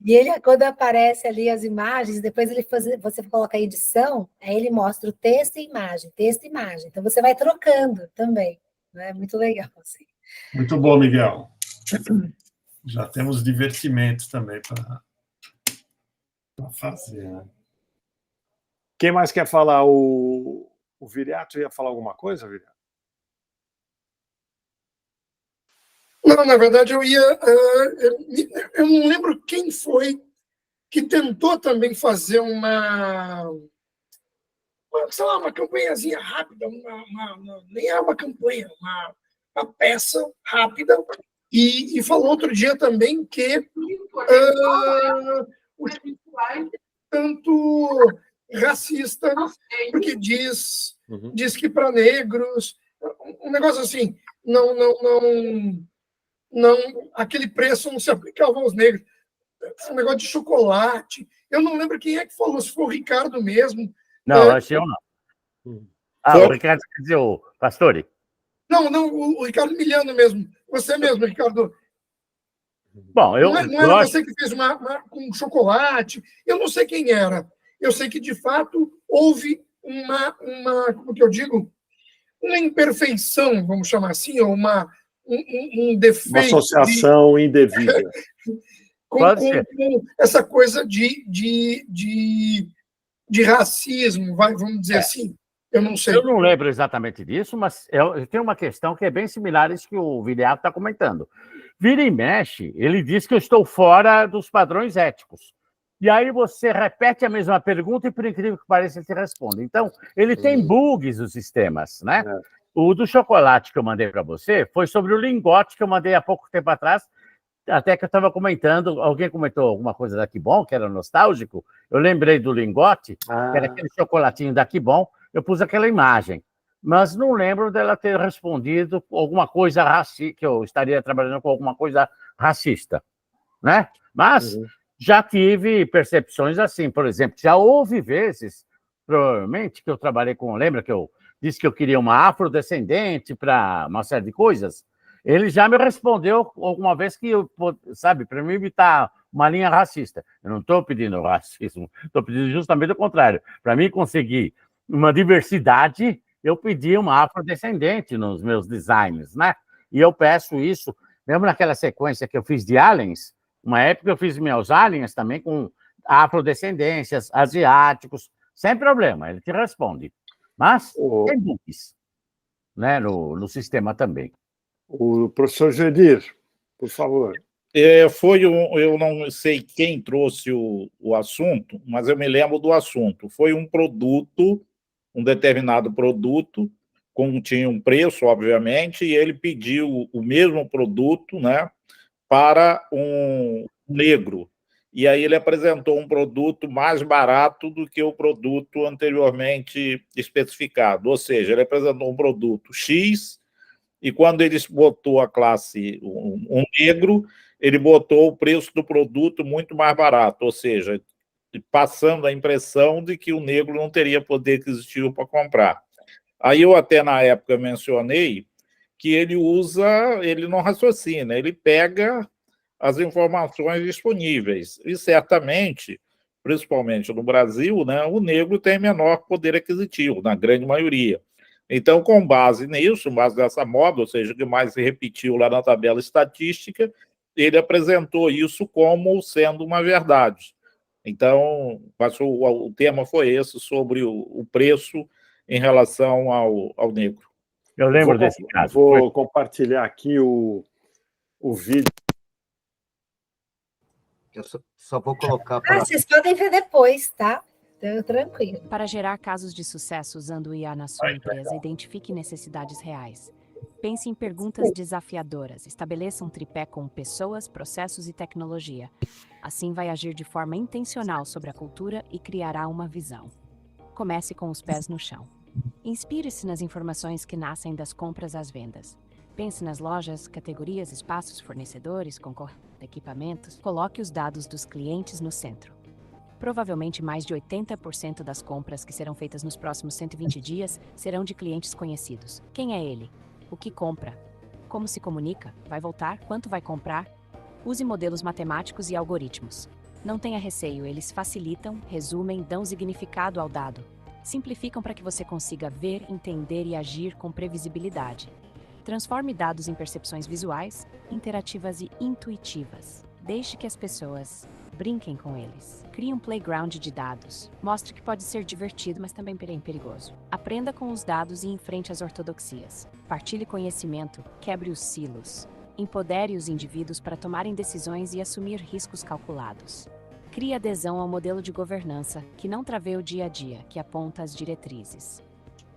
E ele, quando aparece ali as imagens, depois você coloca a edição, aí ele mostra o texto e imagem, texto e imagem. Então você vai trocando também. Né? Muito legal. Assim. Muito bom, Miguel. Já temos divertimentos também para fazer. Né? Quem mais quer falar? O Viriato ia falar alguma coisa, Viriato? Não, na verdade, eu não lembro quem foi que tentou também fazer sei lá, uma campanhazinha rápida, nem é uma campanha, uma peça rápida, e falou outro dia também que o tanto racista, porque diz que para negros, um negócio assim, não, aquele preço não se aplicava aos negros. Um negócio de chocolate. Eu não lembro quem é que falou, se foi o Ricardo mesmo. Não, achei eu não. O Ricardo, quer dizer, o Pastore? Não, o Ricardo Miliano mesmo. Você mesmo, Ricardo. Bom, não era você que fez com chocolate. Eu não sei quem era. Eu sei que, de fato, houve como que eu digo? Uma imperfeição, vamos chamar assim, ou um defeito. Uma associação indevida. com essa coisa de racismo, vamos dizer assim. Eu não sei. Eu não lembro exatamente disso, mas eu tenho uma questão que é bem similar a isso que o Viriato está comentando. Vira e mexe, ele diz que eu estou fora dos padrões éticos. E aí você repete a mesma pergunta e, por incrível que pareça, ele te responde. Então, ele tem bugs nos sistemas, né? O do chocolate que eu mandei para você foi sobre o lingote que eu mandei há pouco tempo atrás, até que eu estava comentando, alguém comentou alguma coisa da Kibon, que era nostálgico, eu lembrei do lingote, que era aquele chocolatinho da Kibon, eu pus aquela imagem, mas não lembro dela ter respondido alguma coisa racista, que eu estaria trabalhando com alguma coisa racista, né? Mas já tive percepções assim, por exemplo, já houve vezes, provavelmente, que eu trabalhei com, lembra que eu disse que eu queria uma afrodescendente para uma série de coisas, ele já me respondeu alguma vez que, sabe, para mim está uma linha racista. Eu não estou pedindo racismo, estou pedindo justamente o contrário. Para mim conseguir uma diversidade, eu pedi uma afrodescendente nos meus designs, né? E eu peço isso, mesmo naquela sequência que eu fiz de aliens, uma época eu fiz meus aliens também com afrodescendências, asiáticos, sem problema, ele te responde. Mas tem bugs, né, no sistema também. O professor Gedir, por favor. Eu não sei quem trouxe o assunto, mas eu me lembro do assunto. Foi um produto, um determinado produto, tinha um preço, obviamente, e ele pediu o mesmo produto, né, para um negro. E aí ele apresentou um produto mais barato do que o produto anteriormente especificado. Ou seja, ele apresentou um produto X, e quando ele botou a classe um negro, ele botou o preço do produto muito mais barato, ou seja, passando a impressão de que o negro não teria poder aquisitivo para comprar. Aí eu até na época mencionei que ele não raciocina, ele pega as informações disponíveis, e certamente, principalmente no Brasil, né, o negro tem menor poder aquisitivo, na grande maioria. Então, com base nisso, base dessa moda, ou seja, o que mais se repetiu lá na tabela estatística, ele apresentou isso como sendo uma verdade. Então, o tema foi esse, sobre o preço em relação ao negro. Eu lembro desse caso. Vou compartilhar aqui o vídeo. Eu só vou colocar para... vocês podem ver depois, tá? Tranquilo. Para gerar casos de sucesso usando o IA na sua empresa, identifique necessidades reais. Pense em perguntas desafiadoras. Estabeleça um tripé com pessoas, processos e tecnologia. Assim vai agir de forma intencional sobre a cultura e criará uma visão. Comece com os pés no chão. Inspire-se nas informações que nascem das compras às vendas. Pense nas lojas, categorias, espaços, fornecedores, equipamentos. Coloque os dados dos clientes no centro. Provavelmente mais de 80% das compras que serão feitas nos próximos 120 dias serão de clientes conhecidos. Quem é ele? O que compra? Como se comunica? Vai voltar? Quanto vai comprar? Use modelos matemáticos e algoritmos. Não tenha receio, eles facilitam, resumem, dão significado ao dado. Simplificam para que você consiga ver, entender e agir com previsibilidade. Transforme dados em percepções visuais, interativas e intuitivas. Deixe que as pessoas brinquem com eles. Crie um playground de dados. Mostre que pode ser divertido, mas também perigoso. Aprenda com os dados e enfrente as ortodoxias. Partilhe conhecimento, quebre os silos. Empodere os indivíduos para tomarem decisões e assumir riscos calculados. Crie adesão ao modelo de governança, que não traveia o dia a dia, que aponta as diretrizes.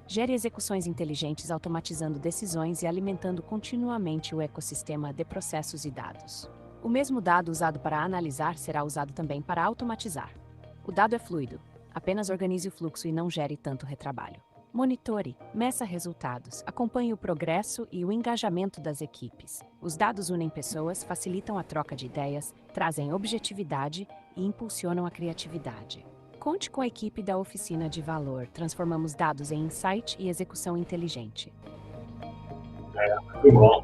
Gere execuções inteligentes automatizando decisões e alimentando continuamente o ecossistema de processos e dados. O mesmo dado usado para analisar será usado também para automatizar. O dado é fluido. Apenas organize o fluxo e não gere tanto retrabalho. Monitore, meça resultados, acompanhe o progresso e o engajamento das equipes. Os dados unem pessoas, facilitam a troca de ideias, trazem objetividade e impulsionam a criatividade. Conte com a equipe da Oficina de Valor. Transformamos dados em insight e execução inteligente. Muito bom.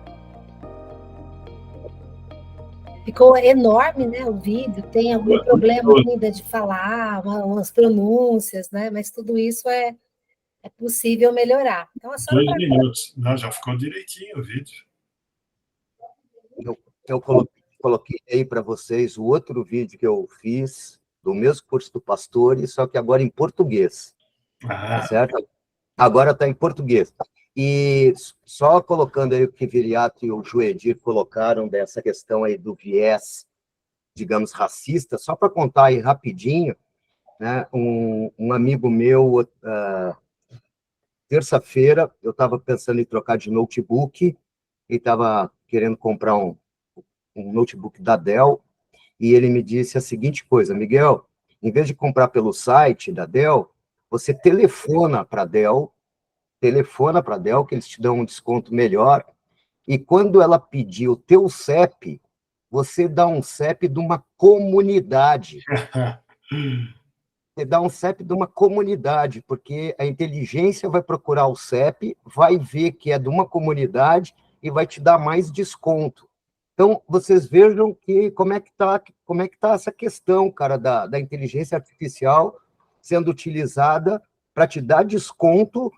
Ficou enorme, né, o vídeo, tem algum problema ainda de falar, umas pronúncias, né, mas tudo isso é possível melhorar. Então, é só 2 minutos. Não, já ficou direitinho o vídeo. Eu coloquei aí para vocês o outro vídeo que eu fiz, do mesmo curso do Pastore, só que agora em português. Tá certo? Agora está em português. E só colocando aí o que Viriato e o Joedir colocaram dessa questão aí do viés, digamos, racista, só para contar aí rapidinho, né, um amigo meu, terça-feira, eu estava pensando em trocar de notebook, e estava querendo comprar um notebook da Dell, e ele me disse a seguinte coisa: Miguel, em vez de comprar pelo site da Dell, você telefona para a Dell, que eles te dão um desconto melhor, e quando ela pedir o teu CEP, você dá um CEP de uma comunidade. você dá um CEP de uma comunidade, porque a inteligência vai procurar o CEP, vai ver que é de uma comunidade e vai te dar mais desconto. Então, vocês vejam que como é que tá essa questão, cara, da inteligência artificial sendo utilizada para te dar desconto,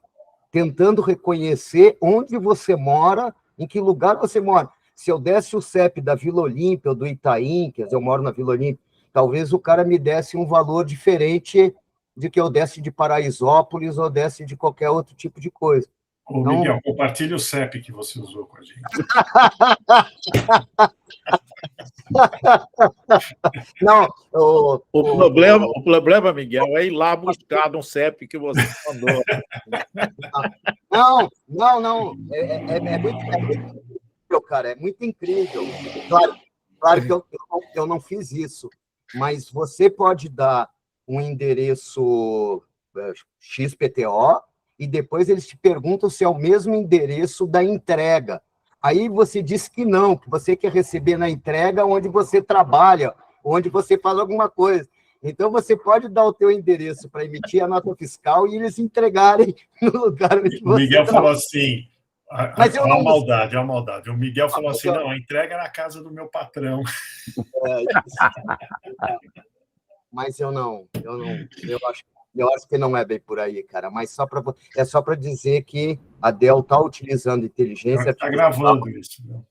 tentando reconhecer onde você mora, em que lugar você mora. Se eu desse o CEP da Vila Olímpia ou do Itaim, quer dizer, eu moro na Vila Olímpia, talvez o cara me desse um valor diferente de que eu desse de Paraisópolis ou desse de qualquer outro tipo de coisa. Ô, Então... Miguel, compartilhe o CEP que você usou com a gente. Não, o problema, Miguel, é ir lá buscar no CEP que você mandou. Não. É muito incrível, cara. É muito incrível. Claro que eu não fiz isso, mas você pode dar um endereço XPTO e depois eles te perguntam se é o mesmo endereço da entrega. Aí você diz que não, que você quer receber na entrega onde você trabalha, onde você faz alguma coisa. Então, você pode dar o teu endereço para emitir a nota fiscal e eles entregarem no lugar onde você... O Miguel falou assim, mas é uma maldade, é uma maldade. O Miguel falou assim, não, a entrega é na casa do meu patrão. Mas eu acho que não é bem por aí, cara. Mas é só para dizer que a Dell está utilizando inteligência artificial. Está gravando isso. Né?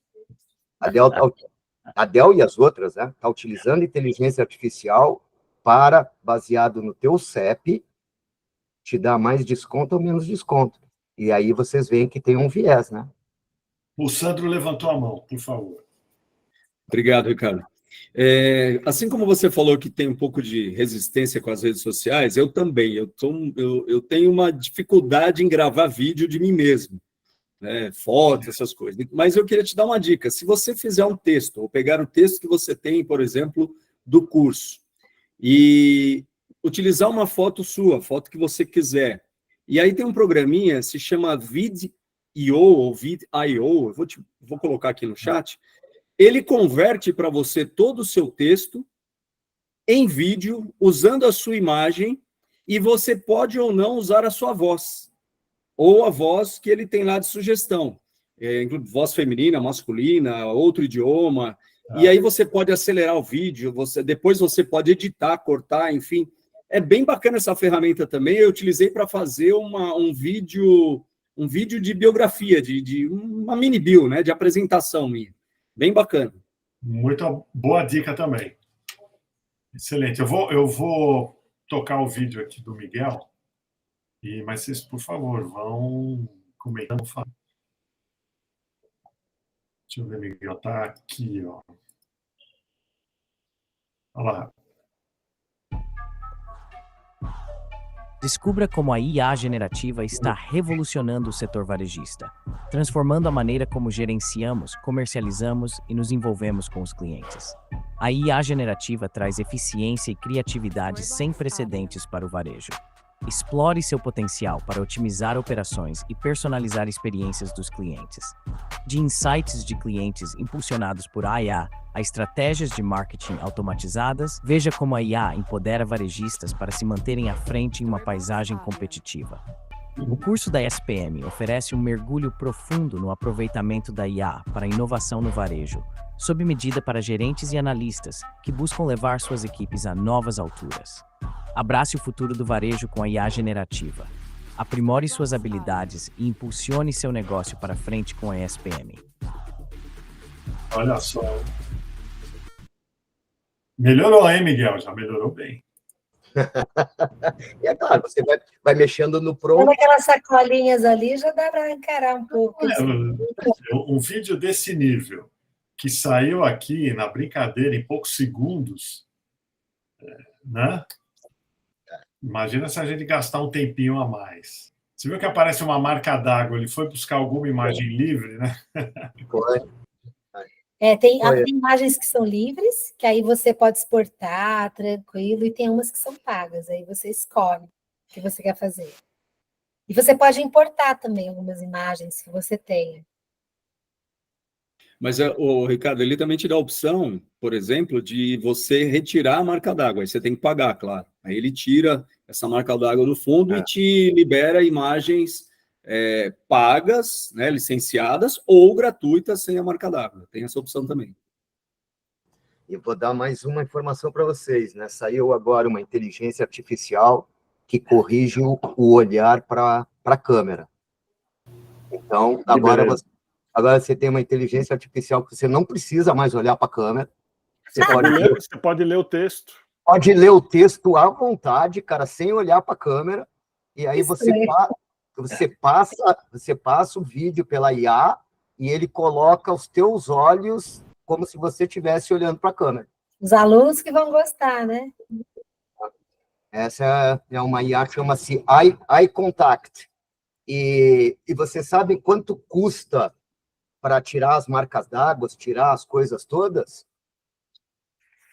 A Dell e as outras, né? Está utilizando inteligência artificial para, baseado no teu CEP, te dar mais desconto ou menos desconto. E aí vocês veem que tem um viés, né? O Sandro levantou a mão, por favor. Obrigado, Ricardo. Assim como você falou que tem um pouco de resistência com as redes sociais, eu também. Eu tenho uma dificuldade em gravar vídeo de mim mesmo, né? Fotos, essas coisas. Mas eu queria te dar uma dica. Se você fizer um texto, ou pegar um texto que você tem, por exemplo, do curso, e utilizar uma foto sua, foto que você quiser. E aí tem um programinha, se chama Vid.io, ou Vid.io, eu vou colocar aqui no chat. Ele converte para você todo o seu texto em vídeo, usando a sua imagem, e você pode ou não usar a sua voz, ou a voz que ele tem lá de sugestão. Inclusive voz feminina, masculina, outro idioma... E aí você pode acelerar o vídeo, depois você pode editar, cortar, enfim. É bem bacana essa ferramenta também. Eu utilizei para fazer um vídeo de biografia, de uma mini bio, né, de apresentação minha. Bem bacana. Muito boa dica também. Excelente. Eu vou tocar o vídeo aqui do Miguel, mas vocês, por favor, vão comentando. Deixa eu ver, Miguel, tá aqui, ó. Olha lá. Descubra como a IA generativa está revolucionando o setor varejista, transformando a maneira como gerenciamos, comercializamos e nos envolvemos com os clientes. A IA generativa traz eficiência e criatividade sem precedentes para o varejo. Explore seu potencial para otimizar operações e personalizar experiências dos clientes. De insights de clientes impulsionados por IA a estratégias de marketing automatizadas, veja como a IA empodera varejistas para se manterem à frente em uma paisagem competitiva. O curso da SPM oferece um mergulho profundo no aproveitamento da IA para a inovação no varejo, sob medida para gerentes e analistas que buscam levar suas equipes a novas alturas. Abrace o futuro do varejo com a IA generativa. Aprimore suas habilidades e impulsione seu negócio para frente com a SPM. Olha só. Melhorou, hein, Miguel? Já melhorou bem. É claro, você vai mexendo no pronto. Aquelas sacolinhas ali já dá para encarar um pouco. Um vídeo desse nível, que saiu aqui na brincadeira em poucos segundos, né? Imagina se a gente gastar um tempinho a mais. Você viu que aparece uma marca d'água, ele foi buscar alguma imagem livre, né? Tem imagens que são livres, que aí você pode exportar tranquilo, e tem umas que são pagas, aí você escolhe o que você quer fazer. E você pode importar também algumas imagens que você tenha. Mas, o Ricardo, ele também te dá a opção, por exemplo, de você retirar a marca d'água. Aí você tem que pagar, claro. Aí ele tira essa marca d'água do fundo e te libera imagens pagas, né, licenciadas ou gratuitas sem a marca d'água. Tem essa opção também. E vou dar mais uma informação para vocês, né? Saiu agora uma inteligência artificial que corrige o olhar para a câmera. Então, agora você tem uma inteligência artificial que você não precisa mais olhar para a câmera. Você pode ler o texto. Pode ler o texto à vontade, cara, sem olhar para a câmera. E aí você passa o vídeo pela IA e ele coloca os teus olhos como se você estivesse olhando para a câmera. Os alunos que vão gostar, né? Essa é uma IA que chama-se Eye Contact. E você sabe quanto custa para tirar as marcas d'água, tirar as coisas todas?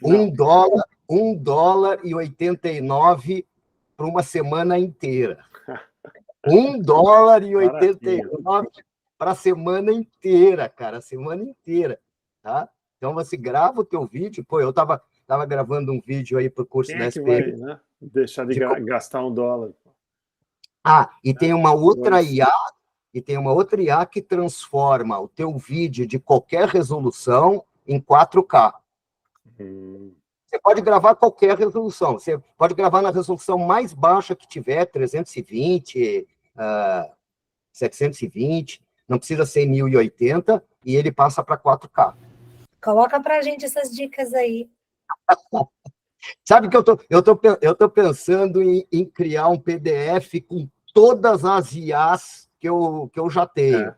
$1,89 para uma semana inteira. $1,89 para a semana inteira, cara, a semana inteira, tá? Então, você grava o teu vídeo, pô, eu tava gravando um vídeo aí para o curso da SPM. Vai, né? Deixar de gastar $1. E tem uma outra IA, que transforma o teu vídeo de qualquer resolução em 4K. Você pode gravar qualquer resolução. Você pode gravar na resolução mais baixa que tiver, 320, 720, não precisa ser 1080, e ele passa para 4K. Coloca para a gente essas dicas aí. Sabe que eu tô pensando em criar um PDF com todas as IAs que eu já tenho.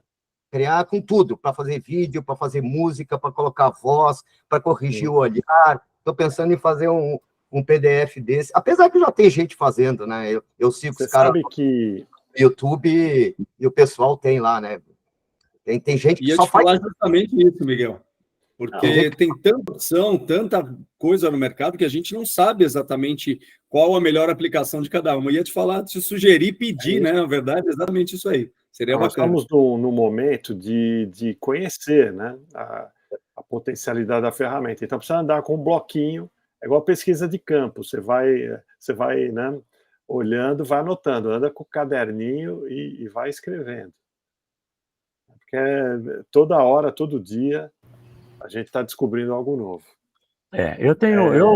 Criar com tudo, para fazer vídeo, para fazer música, para colocar voz, para corrigir o olhar. Estou pensando em fazer um PDF desse, apesar que já tem gente fazendo, né? Eu sigo os caras no YouTube e o pessoal tem lá, né? Tem gente que só faz... justamente isso, Miguel. Porque tem tanta opção, tanta coisa no mercado que a gente não sabe exatamente qual a melhor aplicação de cada uma. Eu ia te falar, te sugerir, pedir, né? Na verdade, exatamente isso aí. Seria bacana. Nós estamos no momento de conhecer, né, a potencialidade da ferramenta. Então, precisa andar com um bloquinho, é igual pesquisa de campo. Você vai né, olhando, vai anotando, anda com o caderninho e vai escrevendo. Porque toda hora, todo dia, a gente está descobrindo algo novo. Eu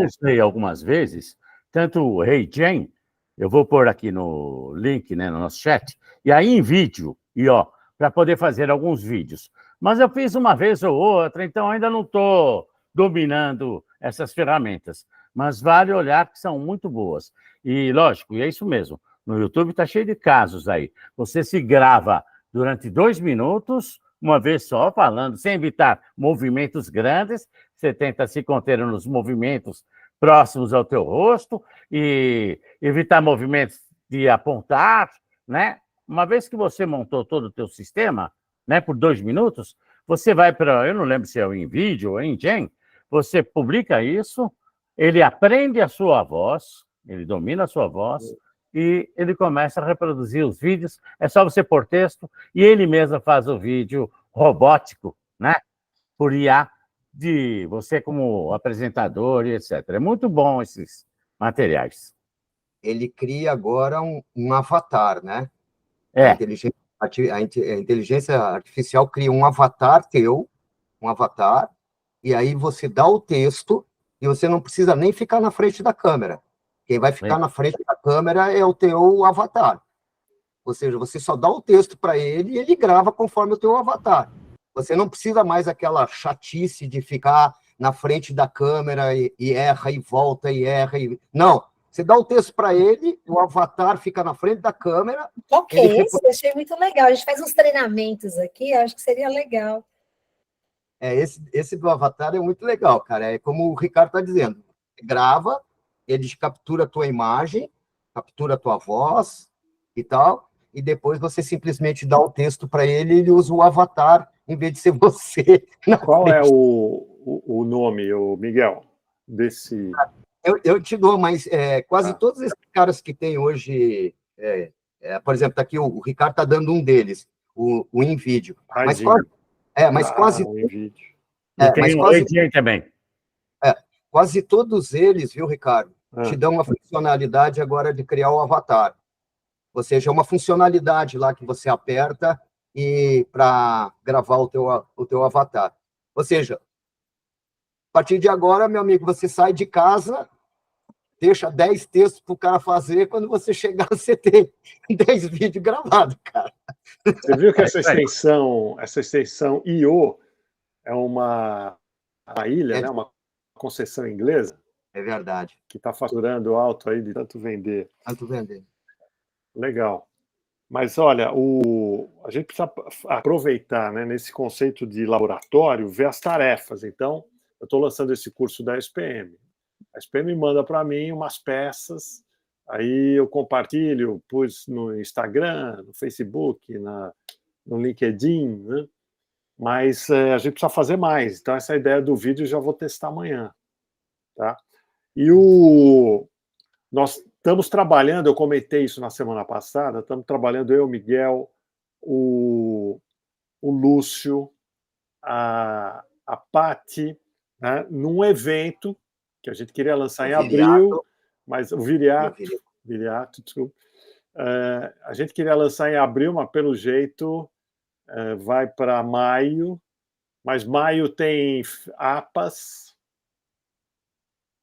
usei algumas vezes, tanto o HeyGen, eu vou pôr aqui no link, né, no nosso chat, e aí em vídeo, para poder fazer alguns vídeos. Mas eu fiz uma vez ou outra, então ainda não estou dominando essas ferramentas. Mas vale olhar que são muito boas. E, lógico, e é isso mesmo, no YouTube está cheio de casos aí. Você se grava durante 2 minutos, uma vez só, falando, sem evitar movimentos grandes, você tenta se conter nos movimentos próximos ao teu rosto e evitar movimentos de apontar, né? Uma vez que você montou todo o teu sistema, né, por 2 minutos, você vai para, eu não lembro se é o InVideo ou InGen, você publica isso, ele aprende a sua voz, ele domina a sua voz, e ele começa a reproduzir os vídeos, é só você pôr texto, e ele mesmo faz o vídeo robótico, né, por IA, de você como apresentador e etc. É muito bom esses materiais. Ele cria agora um avatar, né? A inteligência artificial cria um avatar teu, e aí você dá o texto e você não precisa nem ficar na frente da câmera. Quem vai ficar na frente da câmera é o teu avatar. Ou seja, você só dá o texto para ele e ele grava conforme o teu avatar. Você não precisa mais aquela chatice de ficar na frente da câmera e erra e volta e erra. Não, você dá o texto para ele, o avatar fica na frente da câmera. Ok, esse eu achei muito legal. A gente faz uns treinamentos aqui, acho que seria legal. Esse do avatar é muito legal, cara. É como o Ricardo está dizendo. Grava, ele captura a tua imagem, captura a tua voz e tal, e depois você simplesmente dá o texto para ele e ele usa o avatar em vez de ser você. Qual é o nome, Miguel, desse... Eu te dou, mas quase todos esses caras que tem hoje, por exemplo, tá aqui o Ricardo está dando um deles, o InVideo. Mas Mas quase... vídeo. Tem um quase, também. Quase todos eles, viu, Ricardo, te dão a funcionalidade agora de criar o avatar. Ou seja, é uma funcionalidade lá que você aperta para gravar o teu avatar. Ou seja, a partir de agora, meu amigo, você sai de casa, deixa 10 textos para o cara fazer, quando você chegar, você tem 10 vídeos gravados, cara. Você viu que essa extensão I.O. é uma ilha, né? Uma concessão inglesa? É verdade. Que está faturando alto aí de tanto vender. Legal. Mas, olha, a gente precisa aproveitar, né, nesse conceito de laboratório, ver as tarefas. Então, eu estou lançando esse curso da SPM. A SPM manda para mim umas peças, aí eu compartilho, pus no Instagram, no Facebook, no LinkedIn, né? Mas a gente precisa fazer mais. Então, essa ideia do vídeo eu já vou testar amanhã. Tá? E nós estamos trabalhando, eu comentei isso na semana passada, estamos trabalhando eu, o Miguel, o Lúcio, a Pati, né, num evento que a gente queria lançar em abril, mas o Viriato, desculpa. A gente queria lançar em abril, mas pelo jeito vai para maio, mas maio tem APAS,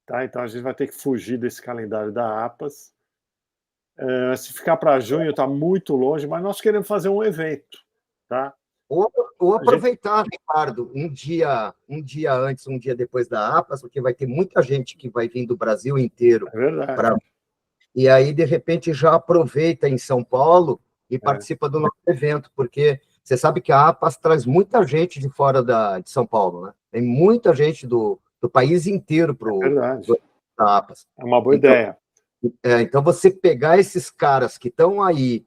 tá? Então a gente vai ter que fugir desse calendário da APAS. Se ficar para junho está muito longe, mas nós queremos fazer um evento, tá? Ou aproveitar, Ricardo, um dia antes, um dia depois da APAS, porque vai ter muita gente que vai vir do Brasil inteiro. É verdade. E aí, de repente, já aproveita em São Paulo e participa do nosso evento, porque você sabe que a APAS traz muita gente de fora de São Paulo, né? Tem muita gente do país inteiro para a APAS. É uma boa ideia. Então, você pegar esses caras que estão aí,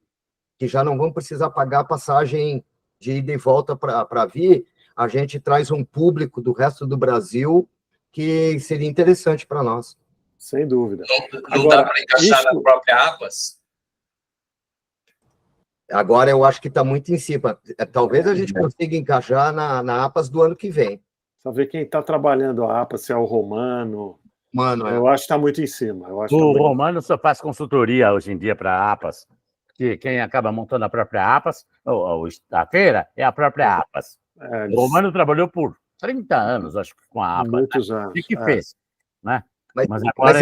que já não vão precisar pagar passagem de ida e volta para vir, a gente traz um público do resto do Brasil que seria interessante para nós. Sem dúvida. Não dá para encaixar na própria APAS? Agora eu acho que está muito em cima. Talvez a gente consiga encaixar na APAS do ano que vem. Só ver quem está trabalhando a APAS, se é o Romano. Eu acho que está muito em cima. O Romano só faz consultoria hoje em dia para a APAS. Que quem acaba montando a própria APAS, a feira, é a própria APAS. O Romano trabalhou por 30 anos, acho que, com a APAS. Muitos anos. O que fez? Né? Mas agora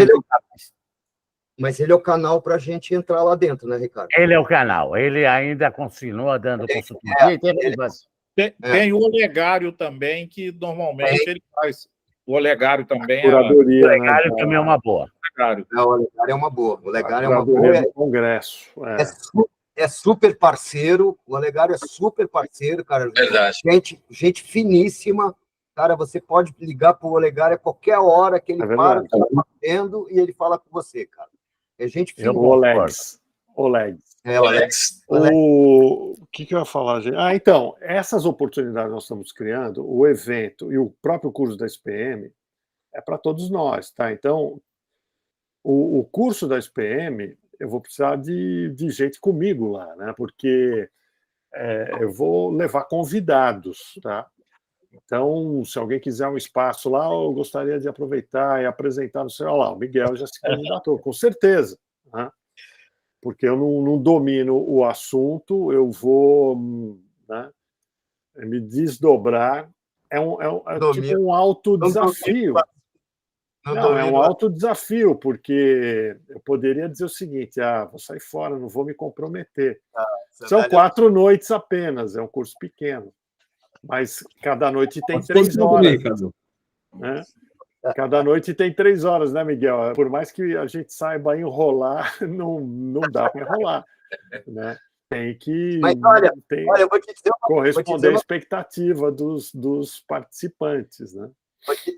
mas ele é o canal para a gente entrar lá dentro, né, Ricardo? Ele é o canal. Ele ainda continua dando consultoria. Tem o Olegário também, que normalmente ele faz. O Olegário também curadoria, o Olegário também é uma boa. O Olegário é uma boa. O Olegário é uma boa. Congresso. É super parceiro. O Olegário é super parceiro, cara. Verdade. Gente finíssima. Cara, você pode ligar para o Olegário a qualquer hora que ele para o que está fazendo e ele fala com você, cara. É gente fina. Olegs. O que eu ia falar, gente? Então, essas oportunidades nós estamos criando, o evento e o próprio curso da SPM é para todos nós, tá? Então, o curso da SPM, eu vou precisar de gente comigo lá, né? Porque eu vou levar convidados, tá? Então, se alguém quiser um espaço lá, eu gostaria de aproveitar e apresentar no seu... Olha lá, o Miguel já se candidatou, com certeza, né? Porque eu não domino o assunto, eu vou, né, me desdobrar. É tipo um alto desafio. Não, é um alto desafio, porque eu poderia dizer o seguinte: vou sair fora, não vou me comprometer. São 4 noites apenas, é um curso pequeno. Mas cada noite tem 3 horas. Né? Cada noite tem 3 horas, né, Miguel? Por mais que a gente saiba enrolar, não dá para enrolar. Né? Tem que eu vou te dizer corresponder à expectativa dos participantes. Né?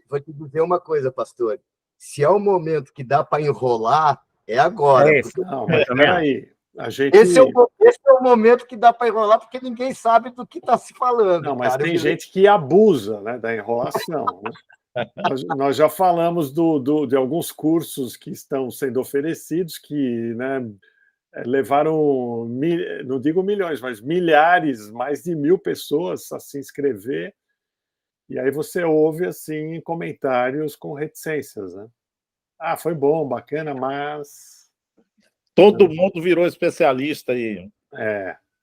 Vou te dizer uma coisa, pastor. Se é o momento que dá para enrolar, é agora. Não, mas peraí. Esse é o momento que dá para enrolar, porque ninguém sabe do que está se falando. Não, mas tem gente que abusa, né, da enrolação. Né? Nós já falamos de alguns cursos que estão sendo oferecidos que, né, levaram, não digo milhões, mas milhares, mais de 1.000 pessoas a se inscrever, e aí você ouve assim comentários com reticências, né? Ah, foi bom, bacana, mas... Todo mundo virou especialista aí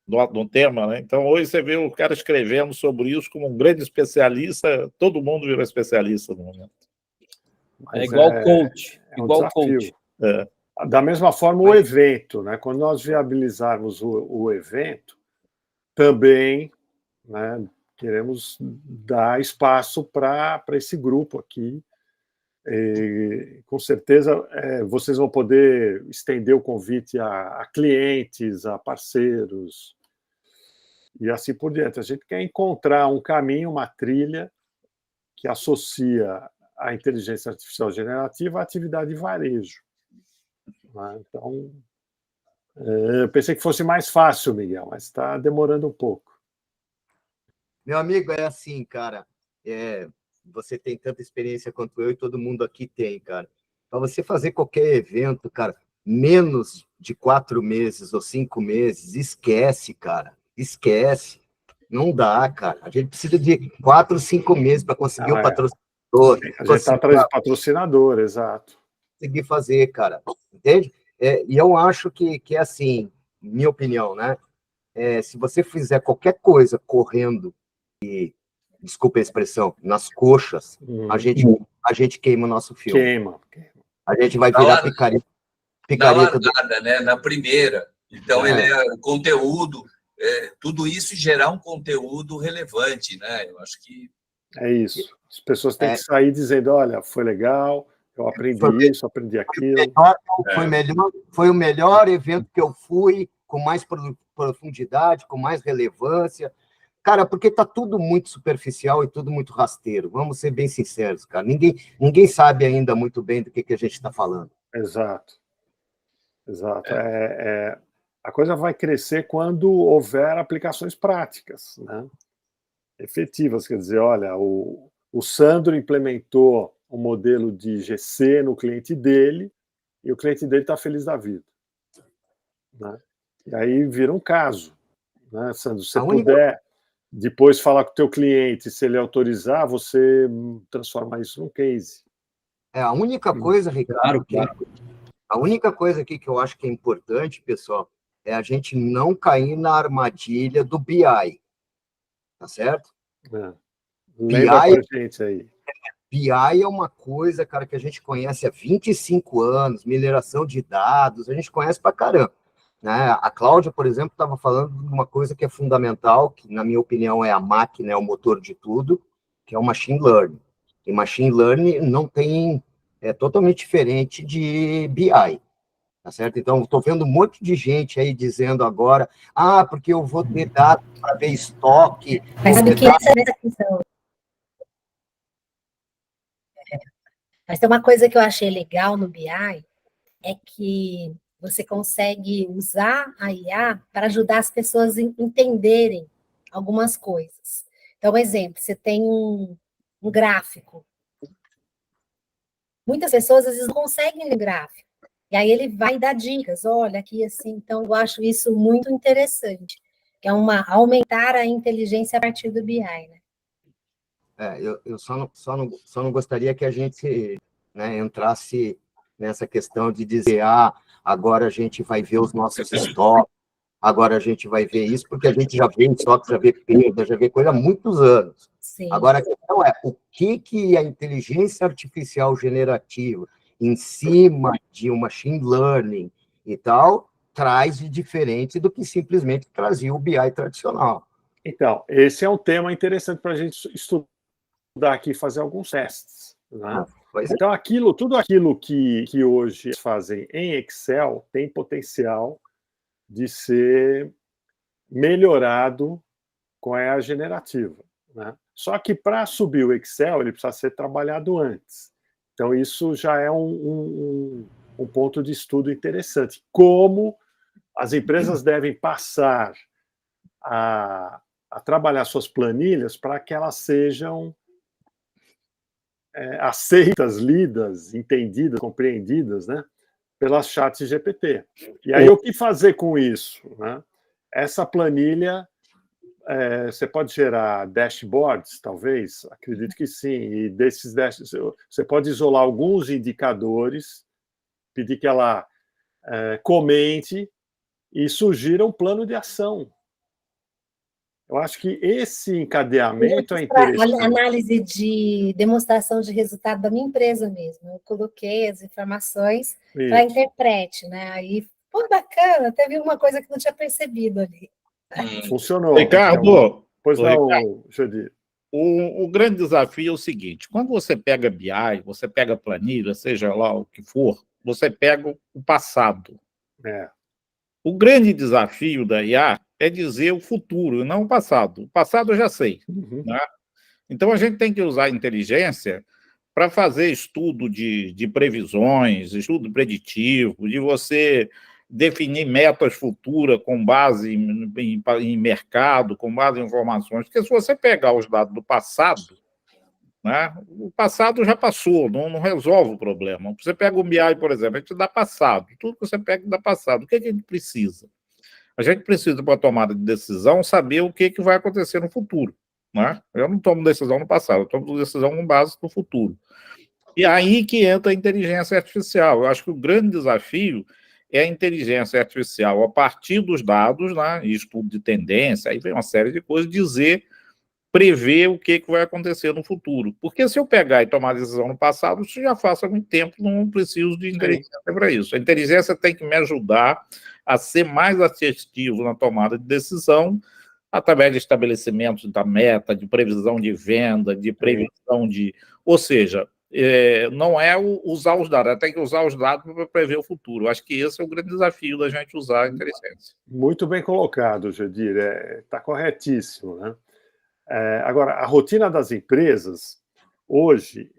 no tema, né? Então, hoje você vê o cara escrevendo sobre isso como um grande especialista, todo mundo virou especialista no momento. Mas é igual coach. É um igual desafio. coach. Da mesma forma, o evento, né? Quando nós viabilizarmos o evento, também, né, queremos dar espaço para esse grupo aqui. E, com certeza, vocês vão poder estender o convite a clientes, a parceiros, e assim por diante. A gente quer encontrar um caminho, uma trilha que associa a inteligência artificial generativa à atividade de varejo. Então, eu pensei que fosse mais fácil, Miguel, mas está demorando um pouco. Meu amigo, é assim, cara. Você tem tanta experiência quanto eu e todo mundo aqui tem, cara. Para você fazer qualquer evento, cara, menos de 4 meses ou 5 meses, esquece, cara. Esquece. Não dá, cara. A gente precisa de 4, 5 meses para conseguir o patrocinador. A gente está atrás do patrocinador, exato. Conseguir fazer, cara. Entende? E eu acho que é assim, minha opinião, né? Se você fizer qualquer coisa correndo e, desculpa a expressão, nas coxas, a gente queima o nosso filme. Queima. A gente vai virar picareta. Na largada, né? Na primeira. Então, o conteúdo, tudo isso gerar um conteúdo relevante, né? Eu acho que... É isso. As pessoas têm que sair dizendo, olha, foi legal, eu aprendi isso, aprendi aquilo. Foi o melhor evento que eu fui, com mais profundidade, com mais relevância. Cara, porque tá tudo muito superficial e tudo muito rasteiro. Vamos ser bem sinceros, cara. Ninguém sabe ainda muito bem do que a gente está falando. Exato. A coisa vai crescer quando houver aplicações práticas, né? Efetivas. Quer dizer, olha, o Sandro implementou um modelo de GC no cliente dele e o cliente dele está feliz da vida, né? E aí vira um caso, né, Sandro? Se você puder depois falar com o teu cliente, se ele autorizar, você transforma isso num case. A única coisa, Ricardo, a única coisa aqui que eu acho que é importante, pessoal, é a gente não cair na armadilha do BI. Tá certo? Lembra pra gente aí. BI é uma coisa, cara, que a gente conhece há 25 anos, mineração de dados, a gente conhece pra caramba. Né? A Cláudia, por exemplo, estava falando de uma coisa que é fundamental, que, na minha opinião, é a máquina, é o motor de tudo, que é o machine learning. E machine learning não tem... É totalmente diferente de BI. Tá certo? Então, estou vendo um monte de gente aí dizendo agora, porque eu vou ter dados para ver estoque. Mas sabe que essa é a questão. Mas tem uma coisa que eu achei legal no BI, é que você consegue usar a IA para ajudar as pessoas a entenderem algumas coisas. Então, exemplo, você tem um gráfico. Muitas pessoas, às vezes, não conseguem ler gráfico. E aí ele vai dar dicas, olha, aqui assim. Então, eu acho isso muito interessante. Que é aumentar a inteligência a partir do BI, né? Eu só não gostaria que a gente, né, entrasse nessa questão de dizer, agora a gente vai ver os nossos estoques, agora a gente vai ver isso, porque a gente já vê estoque, já vê perda, já vê coisa há muitos anos. Sim. Agora, a questão é, o que a inteligência artificial generativa, em cima de um machine learning e tal, traz de diferente do que simplesmente trazia o BI tradicional. Então, esse é um tema interessante para a gente estudar aqui e fazer alguns testes, né? Então, tudo aquilo que hoje fazem em Excel tem potencial de ser melhorado com a IA generativa, né? Só que para subir o Excel, ele precisa ser trabalhado antes. Então, isso já é um ponto de estudo interessante. Como as empresas devem passar a trabalhar suas planilhas para que elas sejam aceitas, lidas, entendidas, compreendidas, né, pelas chats GPT. E aí, o que fazer com isso, né? Essa planilha, você pode gerar dashboards, talvez? Acredito que sim. E desses dashboards, você pode isolar alguns indicadores, pedir que ela comente e sugira um plano de ação. Eu acho que esse encadeamento é interessante. Análise de demonstração de resultado da minha empresa mesmo. Eu coloquei as informações para a Interprete, né? Aí, pô, bacana, teve uma coisa que não tinha percebido ali. Funcionou. Ricardo, pois não, Jodi. O grande desafio é o seguinte: quando você pega BI, você pega planilha, seja lá o que for, você pega o passado. O grande desafio da IA é dizer o futuro, e não o passado. O passado eu já sei. Né? Então, a gente tem que usar a inteligência para fazer estudo de previsões, estudo preditivo, de você definir metas futuras com base em mercado, com base em informações. Porque se você pegar os dados do passado, né, o passado já passou, não resolve o problema. Você pega o BI, por exemplo, a gente dá passado. Tudo que você pega dá passado. O que a gente precisa? A gente precisa, para a tomada de decisão, saber o que vai acontecer no futuro. Né? Eu não tomo decisão no passado, eu tomo decisão com base no futuro. E aí que entra a inteligência artificial. Eu acho que o grande desafio é a inteligência artificial, a partir dos dados, né, estudo de tendência, aí vem uma série de coisas, prever o que vai acontecer no futuro. Porque se eu pegar e tomar decisão no passado, isso já faz há muito tempo, não preciso de inteligência para isso. A inteligência tem que me ajudar a ser mais assertivo na tomada de decisão, através de estabelecimento da meta, de previsão de venda, de previsão de... Ou seja, não é usar os dados, tem que usar os dados para prever o futuro. Acho que esse é o grande desafio da gente usar a inteligência. Muito bem colocado, Jodir. Está corretíssimo, né? Agora, a rotina das empresas, hoje,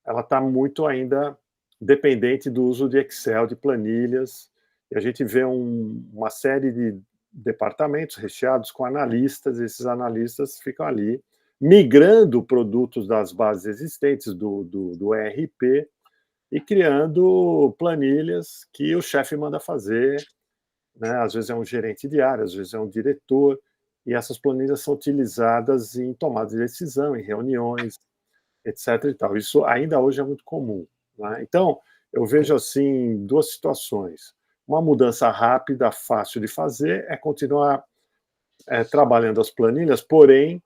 ela está muito ainda dependente do uso de Excel, de planilhas, e a gente vê uma série de departamentos recheados com analistas, e esses analistas ficam ali migrando produtos das bases existentes do ERP e criando planilhas que o chefe manda fazer, né? Às vezes é um gerente de área, às vezes é um diretor, e essas planilhas são utilizadas em tomada de decisão, em reuniões, etc. e tal. Isso ainda hoje é muito comum. Né? Então, eu vejo assim duas situações. Uma mudança rápida, fácil de fazer, é continuar trabalhando as planilhas, porém,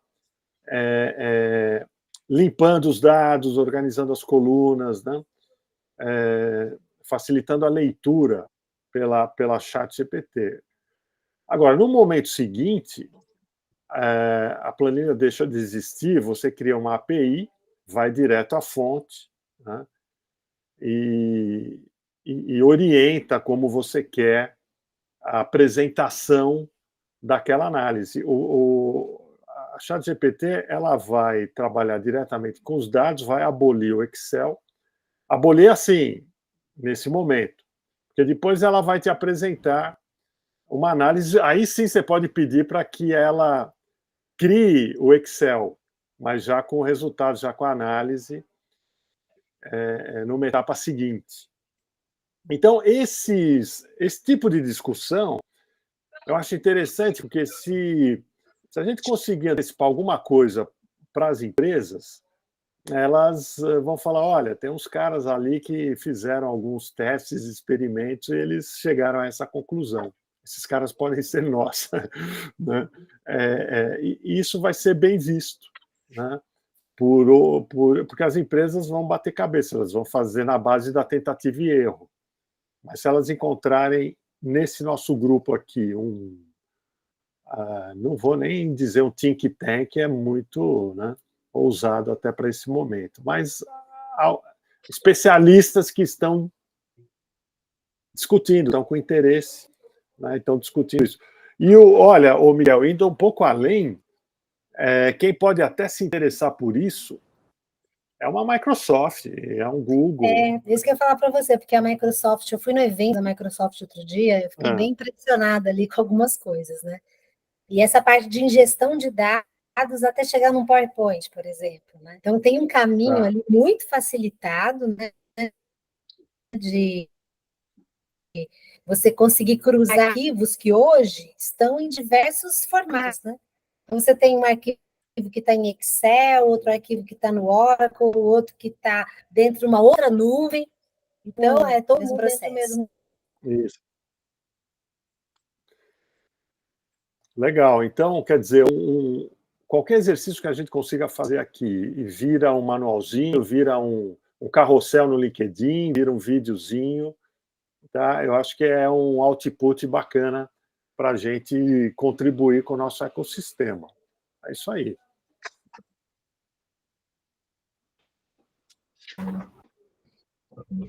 limpando os dados, organizando as colunas, né? Facilitando a leitura pela ChatGPT. Agora, no momento seguinte, a planilha deixa de existir, você cria uma API, vai direto à fonte, né? E orienta como você quer a apresentação daquela análise. A ChatGPT ela vai trabalhar diretamente com os dados, vai abolir o Excel, abolir assim, nesse momento, porque depois ela vai te apresentar uma análise, aí sim você pode pedir para que ela crie o Excel, mas já com o resultado, já com a análise, numa etapa seguinte. Então, esse tipo de discussão, eu acho interessante, porque se a gente conseguir antecipar alguma coisa para as empresas, elas vão falar, olha, tem uns caras ali que fizeram alguns testes, experimentos, e eles chegaram a essa conclusão. Esses caras podem ser nós. Né? E isso vai ser bem visto, né? Porque as empresas vão bater cabeça, elas vão fazer na base da tentativa e erro. Mas se elas encontrarem nesse nosso grupo aqui não vou nem dizer um think tank, é muito, né, ousado até para esse momento, mas especialistas que estão discutindo, estão com interesse, né, estão discutindo isso. E olha, Miguel, indo um pouco além, quem pode até se interessar por isso é uma Microsoft, é um Google. Isso que eu ia falar para você, porque a Microsoft, eu fui no evento da Microsoft outro dia, eu fiquei bem impressionada ali com algumas coisas, né? E essa parte de ingestão de dados até chegar num PowerPoint, por exemplo, né? Então tem um caminho ali muito facilitado, né, de você conseguir cruzar arquivos que hoje estão em diversos formatos, né? Então, você tem um arquivo que está em Excel, outro arquivo que está no Oracle, outro que está dentro de uma outra nuvem. Então, é todo mundo dentro do mesmo. Isso. Legal. Então, quer dizer, qualquer exercício que a gente consiga fazer aqui e vira um manualzinho, vira um carrossel no LinkedIn, vira um videozinho, tá? Eu acho que é um output bacana para a gente contribuir com o nosso ecossistema. É isso aí.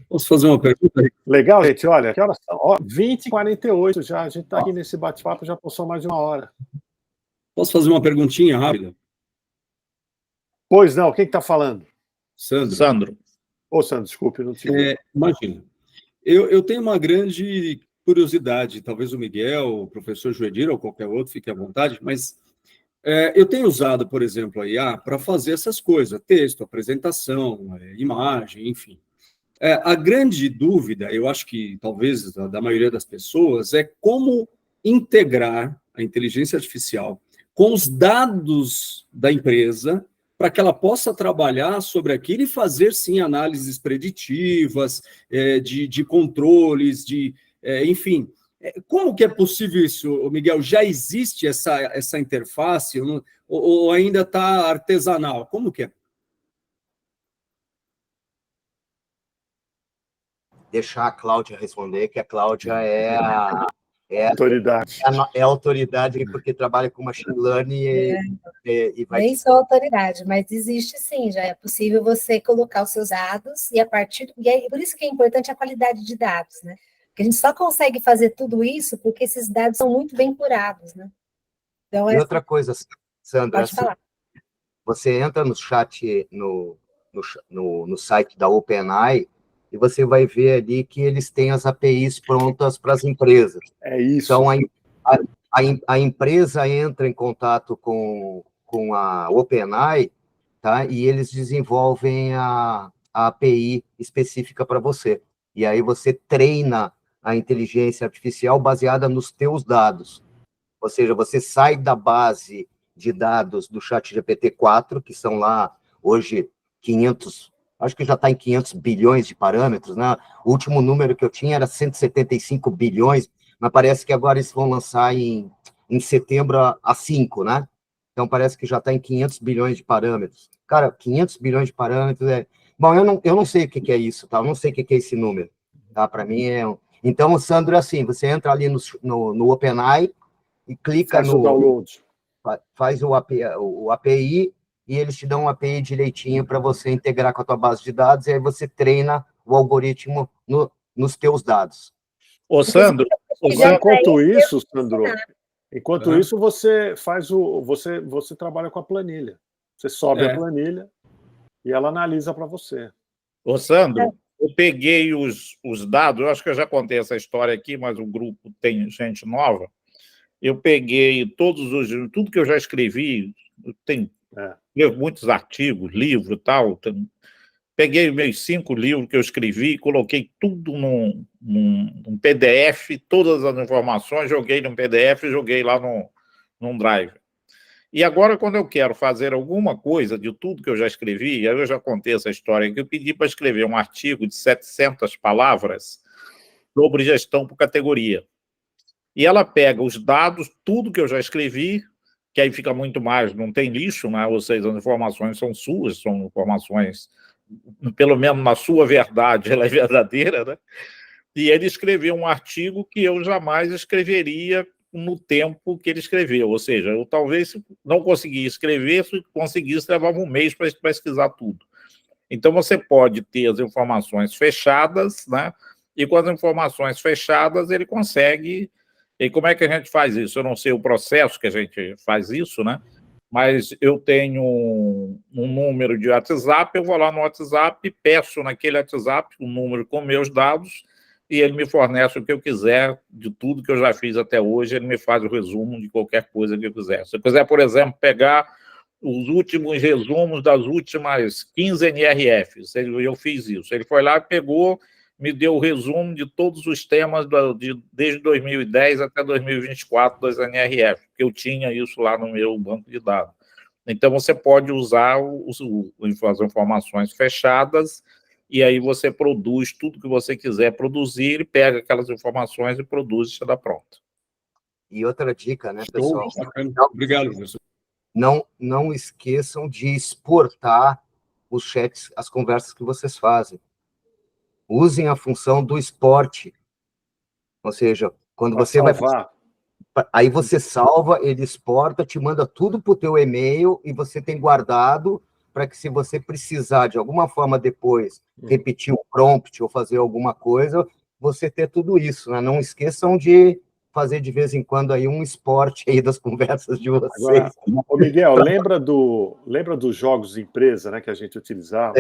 Posso fazer uma pergunta? Legal, gente. Olha, que horas são? 20h48 já. A gente está aqui nesse bate-papo, já passou mais de 1 hora. Posso fazer uma perguntinha rápida? Pois não, quem está falando? Sandro. Ô, Sandro, desculpe, não tinha. Imagina. Eu tenho uma grande curiosidade, talvez o Miguel, o professor Joedir ou qualquer outro, fique à vontade, mas eu tenho usado, por exemplo, a IA para fazer essas coisas, texto, apresentação, imagem, enfim. A grande dúvida, eu acho que talvez da maioria das pessoas, é como integrar a inteligência artificial com os dados da empresa para que ela possa trabalhar sobre aquilo e fazer, sim, análises preditivas, de controles, enfim. Como que é possível isso, Miguel? Já existe essa interface ou ainda está artesanal? Como que é? Deixar a Cláudia responder, que a Cláudia é a autoridade. É a autoridade porque trabalha com machine learning e vai... Nem sou autoridade, mas existe sim, já é possível você colocar os seus dados e a partir... E por isso que é importante a qualidade de dados, né? Porque a gente só consegue fazer tudo isso porque esses dados são muito bem curados, né? Então, e outra coisa, Sandra, pode falar. Você entra no chat, no site da OpenAI, e você vai ver ali que eles têm as APIs prontas para as empresas. É isso. Então, a empresa entra em contato com a OpenAI, tá? E eles desenvolvem a API específica para você. E aí você treina a inteligência artificial baseada nos teus dados. Ou seja, você sai da base de dados do ChatGPT-4, que são lá, hoje, 500... Acho que já está em 500 bilhões de parâmetros, né? O último número que eu tinha era 175 bilhões, mas parece que agora eles vão lançar em setembro a 5, né? Então, parece que já está em 500 bilhões de parâmetros. Cara, 500 bilhões de parâmetros é... Bom, eu não sei o que é isso, tá? Eu não sei o que é esse número, tá? Para mim é... Então, Sandro, é assim, você entra ali no OpenAI e clica no... download. Faz o API... e eles te dão uma API direitinho para você integrar com a tua base de dados, e aí você treina o algoritmo nos teus dados. Ô, Sandro, enquanto isso, você faz você trabalha com a planilha. Você sobe a planilha e ela analisa para você. Ô, Sandro, eu peguei os dados, eu acho que eu já contei essa história aqui, mas o grupo tem gente nova. Eu peguei tudo que eu já escrevi, tem muitos artigos, livros e tal. Peguei meus 5 livros que eu escrevi, coloquei tudo num PDF, todas as informações, joguei num PDF e joguei lá num Drive. E agora, quando eu quero fazer alguma coisa de tudo que eu já escrevi, eu já contei essa história, que eu pedi para escrever um artigo de 700 palavras sobre gestão por categoria. E ela pega os dados, tudo que eu já escrevi, que aí fica muito mais, não tem lixo, né? Ou seja, as informações são suas, são informações, pelo menos na sua verdade, ela é verdadeira, né? E ele escreveu um artigo que eu jamais escreveria no tempo que ele escreveu, ou seja, eu talvez não conseguisse escrever, se conseguisse, levava um mês para pesquisar tudo. Então, você pode ter as informações fechadas, né? E com as informações fechadas, ele consegue... E como é que a gente faz isso? Eu não sei o processo que a gente faz isso, né? Mas eu tenho um número de WhatsApp, eu vou lá no WhatsApp, peço naquele WhatsApp um número com meus dados e ele me fornece o que eu quiser de tudo que eu já fiz até hoje, ele me faz o resumo de qualquer coisa que eu quiser. Se eu quiser, por exemplo, pegar os últimos resumos das últimas 15 NRFs, eu fiz isso. Ele foi lá, pegou me deu o resumo de todos os temas desde 2010 até 2024 das NRF, que eu tinha isso lá no meu banco de dados. Então, você pode usar as informações fechadas e aí você produz tudo que você quiser produzir, ele pega aquelas informações e produz e já dá pronto. E outra dica, né, pessoal? Obrigado, professor. Não esqueçam de exportar os chats, as conversas que vocês fazem. Usem a função do esporte. Ou seja, quando você vai... Aí você salva, ele exporta, te manda tudo para o teu e-mail e você tem guardado para que, se você precisar de alguma forma depois repetir o prompt ou fazer alguma coisa, você ter tudo isso, né? Não esqueçam de fazer de vez em quando aí um esporte aí das conversas de vocês. Agora, ô Miguel, lembra dos jogos de empresa, né, que a gente utilizava?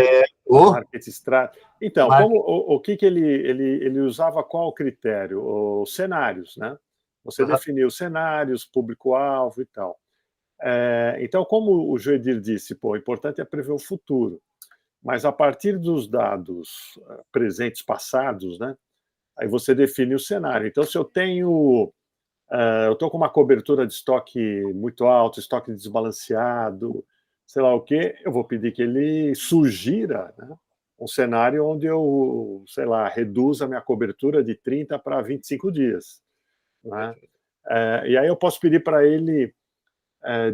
Market Strat. Então, o que ele usava, qual critério? Os cenários, né? Você definiu cenários, público-alvo e tal. Então, como o Joedir disse, o importante é prever o futuro. Mas a partir dos dados presentes, passados, né? Aí você define o cenário. Então, se eu estou com uma cobertura de estoque muito alto, estoque desbalanceado, sei lá o quê, eu vou pedir que ele sugira, né, um cenário onde eu, sei lá, reduza a minha cobertura de 30 para 25 dias. Né? E aí eu posso pedir para ele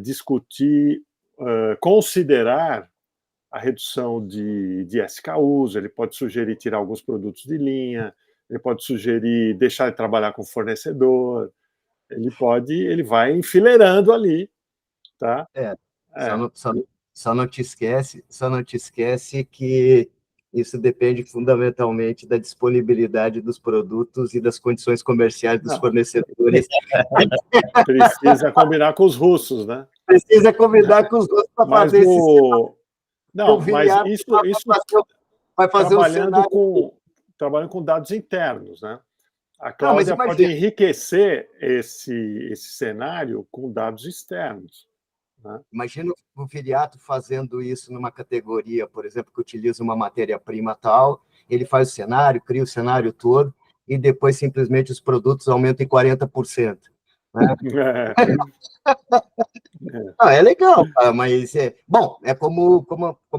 discutir, considerar a redução de SKUs, ele pode sugerir tirar alguns produtos de linha, ele pode sugerir deixar de trabalhar com fornecedor, ele vai enfileirando ali, tá? Só não te esquece que isso depende fundamentalmente da disponibilidade dos produtos e das condições comerciais dos fornecedores. Precisa combinar com os russos, né? Precisa combinar com os russos para fazer isso. Não, mas isso vai fazer trabalhando com dados internos, né? A Cláudia pode enriquecer esse cenário com dados externos. Né? Imagina o Viriato fazendo isso numa categoria, por exemplo, que utiliza uma matéria-prima tal, ele faz o cenário, cria o cenário todo, e depois simplesmente os produtos aumentam em 40%. Né? É legal, mas bom, é como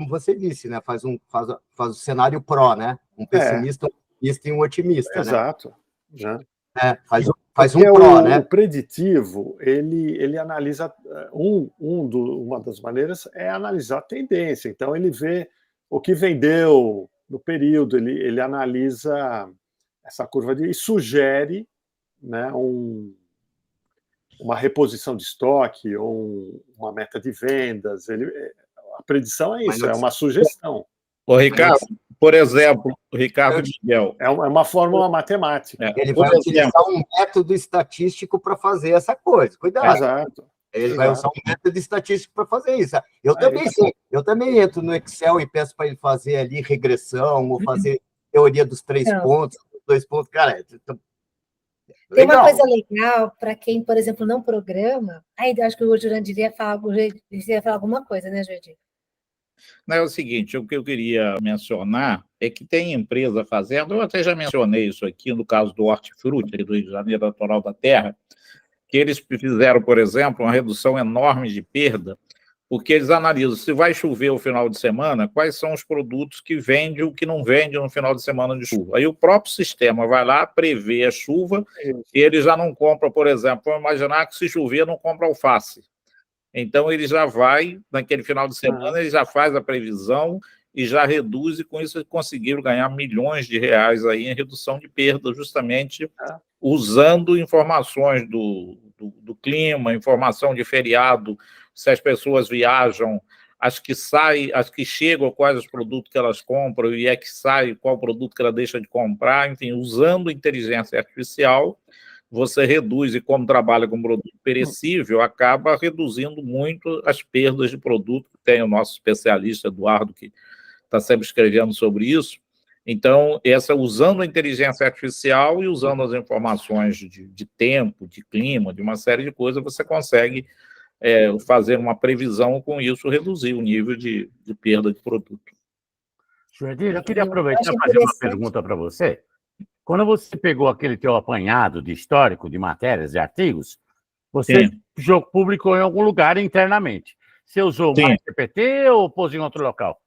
você disse, né? Faz o cenário pró, né? Um pessimista, um otimista e um otimista. Exato. Né? Faz um pró, né? O preditivo, ele analisa uma das maneiras é analisar a tendência. Então ele vê o que vendeu no período, ele analisa essa curva e sugere, né, uma reposição de estoque ou uma meta de vendas. A predição é isso, é uma sugestão. Ô, Ricardo, por exemplo, o Ricardo Miguel. É uma fórmula matemática. Ele vai utilizar um método estatístico para fazer essa coisa. Cuidado. Exato. Ele vai usar um método estatístico para fazer isso. Eu também entro no Excel e peço para ele fazer ali regressão, ou fazer teoria dos 3 pontos, 2 pontos. Cara, tem uma coisa legal para quem, por exemplo, não programa. Acho que o Jurandir ia falar alguma coisa, né, Jurandir? Não, é o seguinte, o que eu queria mencionar é que tem empresa fazendo, eu até já mencionei isso aqui no caso do Hortifruti, do Rio de Janeiro, Natural da Terra, que eles fizeram, por exemplo, uma redução enorme de perda, porque eles analisam se vai chover o final de semana, quais são os produtos que vendem e o que não vende no final de semana de chuva. Aí o próprio sistema vai lá, prevê a chuva, e ele já não compra, por exemplo, vamos imaginar que se chover não compra alface. Então, ele já vai, naquele final de semana, ele já faz a previsão e já reduz, e com isso eles conseguiram ganhar milhões de reais aí em redução de perda, justamente usando informações do clima, informação de feriado, se as pessoas viajam, as que saem, as que chegam, quais os produtos que elas compram, e que sai, qual produto que ela deixa de comprar, enfim, usando inteligência artificial, você reduz, e como trabalha com produto perecível, acaba reduzindo muito as perdas de produto. Tem o nosso especialista, Eduardo, que está sempre escrevendo sobre isso. Então, usando a inteligência artificial e usando as informações de tempo, de clima, de uma série de coisas, você consegue fazer uma previsão, com isso reduzir o nível de perda de produto. Jurandir, eu queria aproveitar e fazer uma pergunta para você. Quando você pegou aquele teu apanhado de histórico de matérias e artigos, você publicou em algum lugar internamente. Você usou o MyGPT ou pôs em outro local?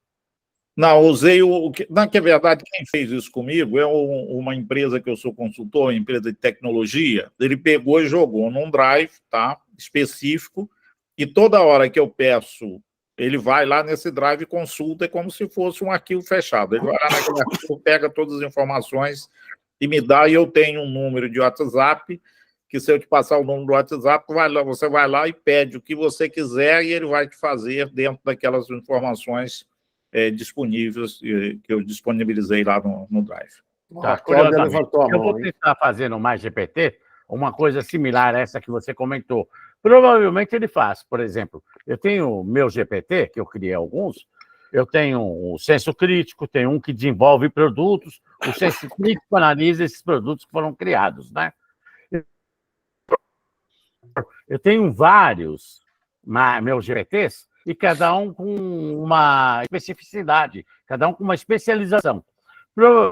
Não, usei o que. Na verdade, quem fez isso comigo é uma empresa que eu sou consultor, uma empresa de tecnologia. Ele pegou e jogou num drive, tá, específico, e toda hora que eu peço, ele vai lá nesse drive e consulta, é como se fosse um arquivo fechado. Ele vai lá naquele arquivo, pega todas as informações e me dá, e eu tenho um número de WhatsApp, que se eu te passar o número do WhatsApp, você vai lá e pede o que você quiser e ele vai te fazer dentro daquelas informações disponíveis que eu disponibilizei lá no Drive. Tá, Cláudia levantou a mão. Eu vou tentar fazer no MyGPT uma coisa similar a essa que você comentou. Provavelmente ele faz. Por exemplo, eu tenho o meu GPT, que eu criei alguns, eu tenho o senso crítico, tem um que desenvolve produtos, o senso crítico analisa esses produtos que foram criados, né? Eu tenho vários meus GPTs, e cada um com uma especificidade, cada um com uma especialização.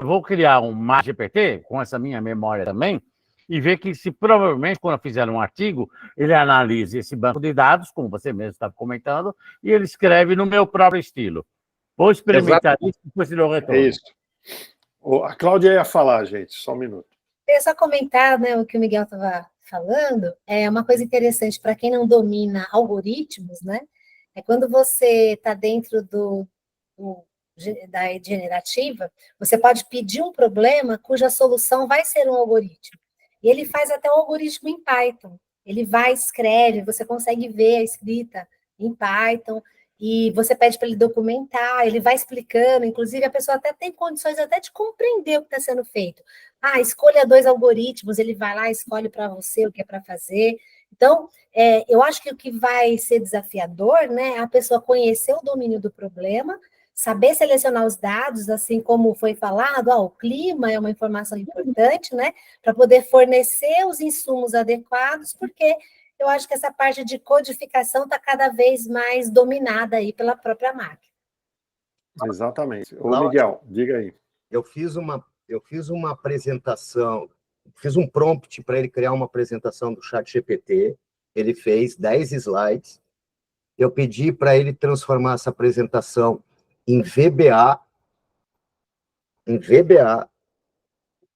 Vou criar um MyGPT, com essa minha memória também, e ver que se provavelmente, quando eu fizer um artigo, ele analise esse banco de dados, como você mesmo estava comentando, e ele escreve no meu próprio estilo. Vou experimentar isso e depois eu retorno. É isso. A Cláudia ia falar, gente, só um minuto. Eu só comentar, né, o que o Miguel estava falando, é uma coisa interessante para quem não domina algoritmos, né? É quando você está dentro da generativa, você pode pedir um problema cuja solução vai ser um algoritmo. E ele faz até um algoritmo em Python. Ele vai, escreve, você consegue ver a escrita em Python, e você pede para ele documentar, ele vai explicando, inclusive a pessoa até tem condições até de compreender o que está sendo feito. Escolha 2 algoritmos, ele vai lá, escolhe para você o que é para fazer. Então, eu acho que o que vai ser desafiador, né, é a pessoa conhecer o domínio do problema, saber selecionar os dados, assim como foi falado, o clima é uma informação importante, né, para poder fornecer os insumos adequados, porque eu acho que essa parte de codificação está cada vez mais dominada aí pela própria máquina. Exatamente. Ô, Miguel, diga aí. Eu fiz uma apresentação, fiz um prompt para ele criar uma apresentação do ChatGPT, ele fez 10 slides, eu pedi para ele transformar essa apresentação em VBA,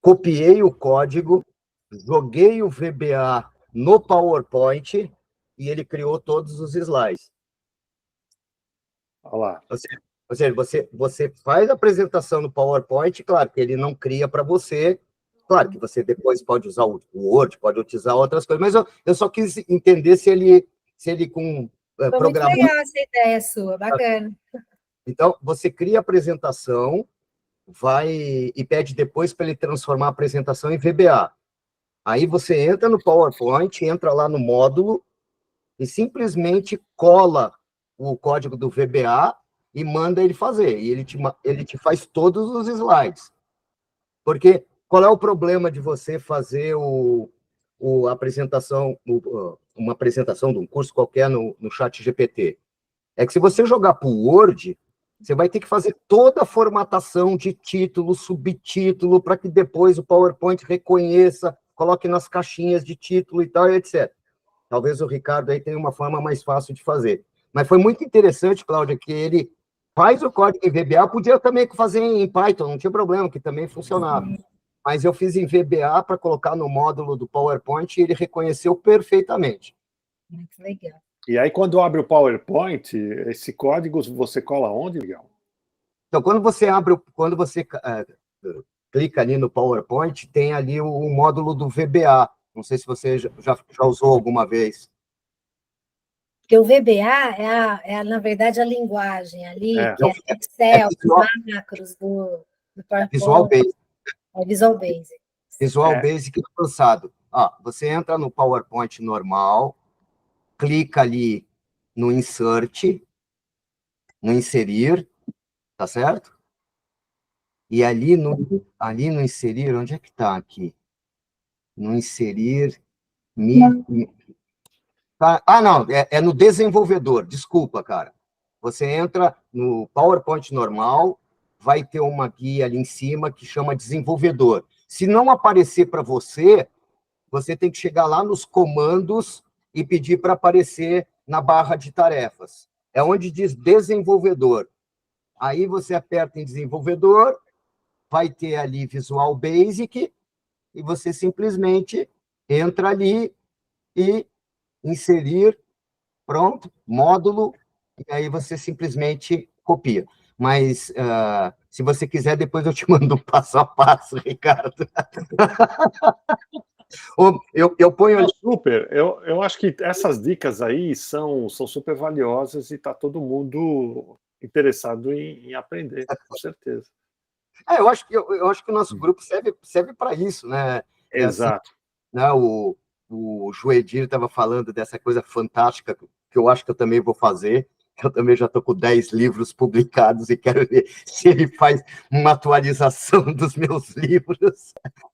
copiei o código, joguei o VBA no PowerPoint e ele criou todos os slides. Olha lá. Ou seja, você faz a apresentação no PowerPoint, claro que ele não cria para você, claro que você depois pode usar o Word, pode utilizar outras coisas, mas eu só quis entender se ele com programa... Muito legal essa ideia sua, bacana. Então, você cria a apresentação, vai e pede depois para ele transformar a apresentação em VBA. Aí você entra no PowerPoint, entra lá no módulo e simplesmente cola o código do VBA e manda ele fazer. E ele te faz todos os slides. Porque qual é o problema de você fazer uma apresentação de um curso qualquer no ChatGPT? É que se você jogar para o Word, você vai ter que fazer toda a formatação de título, subtítulo, para que depois o PowerPoint reconheça, coloque nas caixinhas de título e tal, etc. Talvez o Ricardo aí tenha uma forma mais fácil de fazer. Mas foi muito interessante, Cláudia, que ele faz o código em VBA, podia também fazer em Python, não tinha problema, que também funcionava. Mas eu fiz em VBA para colocar no módulo do PowerPoint e ele reconheceu perfeitamente. Muito legal. E aí, quando abre o PowerPoint, esse código você cola onde, Miguel? Então, quando você clica ali no PowerPoint, tem ali o módulo do VBA. Não sei se você já usou alguma vez. Porque o VBA na verdade, a linguagem ali, que é Excel, os macros do PowerPoint. Visual Basic. É Visual Basic. Visual Basic avançado. Você entra no PowerPoint normal, clica ali no Insert, no Inserir, tá certo? E ali no Inserir, onde é que está aqui? No Inserir... não, é no Desenvolvedor, desculpa, cara. Você entra no PowerPoint normal, vai ter uma guia ali em cima que chama desenvolvedor. Se não aparecer para você, você tem que chegar lá nos comandos e pedir para aparecer na barra de tarefas. É onde diz desenvolvedor. Aí você aperta em desenvolvedor, vai ter ali Visual Basic, e você simplesmente entra ali e inserir, pronto, módulo, e aí você simplesmente copia. Mas, se você quiser, depois eu te mando um passo a passo, Ricardo. Eu ponho... Super, eu acho que essas dicas aí são super valiosas e está todo mundo interessado em aprender, com certeza. Eu acho que o nosso grupo serve para isso, né? Exato. Assim, né, o Joedir estava falando dessa coisa fantástica que eu acho que eu também vou fazer. Eu também já estou com 10 livros publicados e quero ver se ele faz uma atualização dos meus livros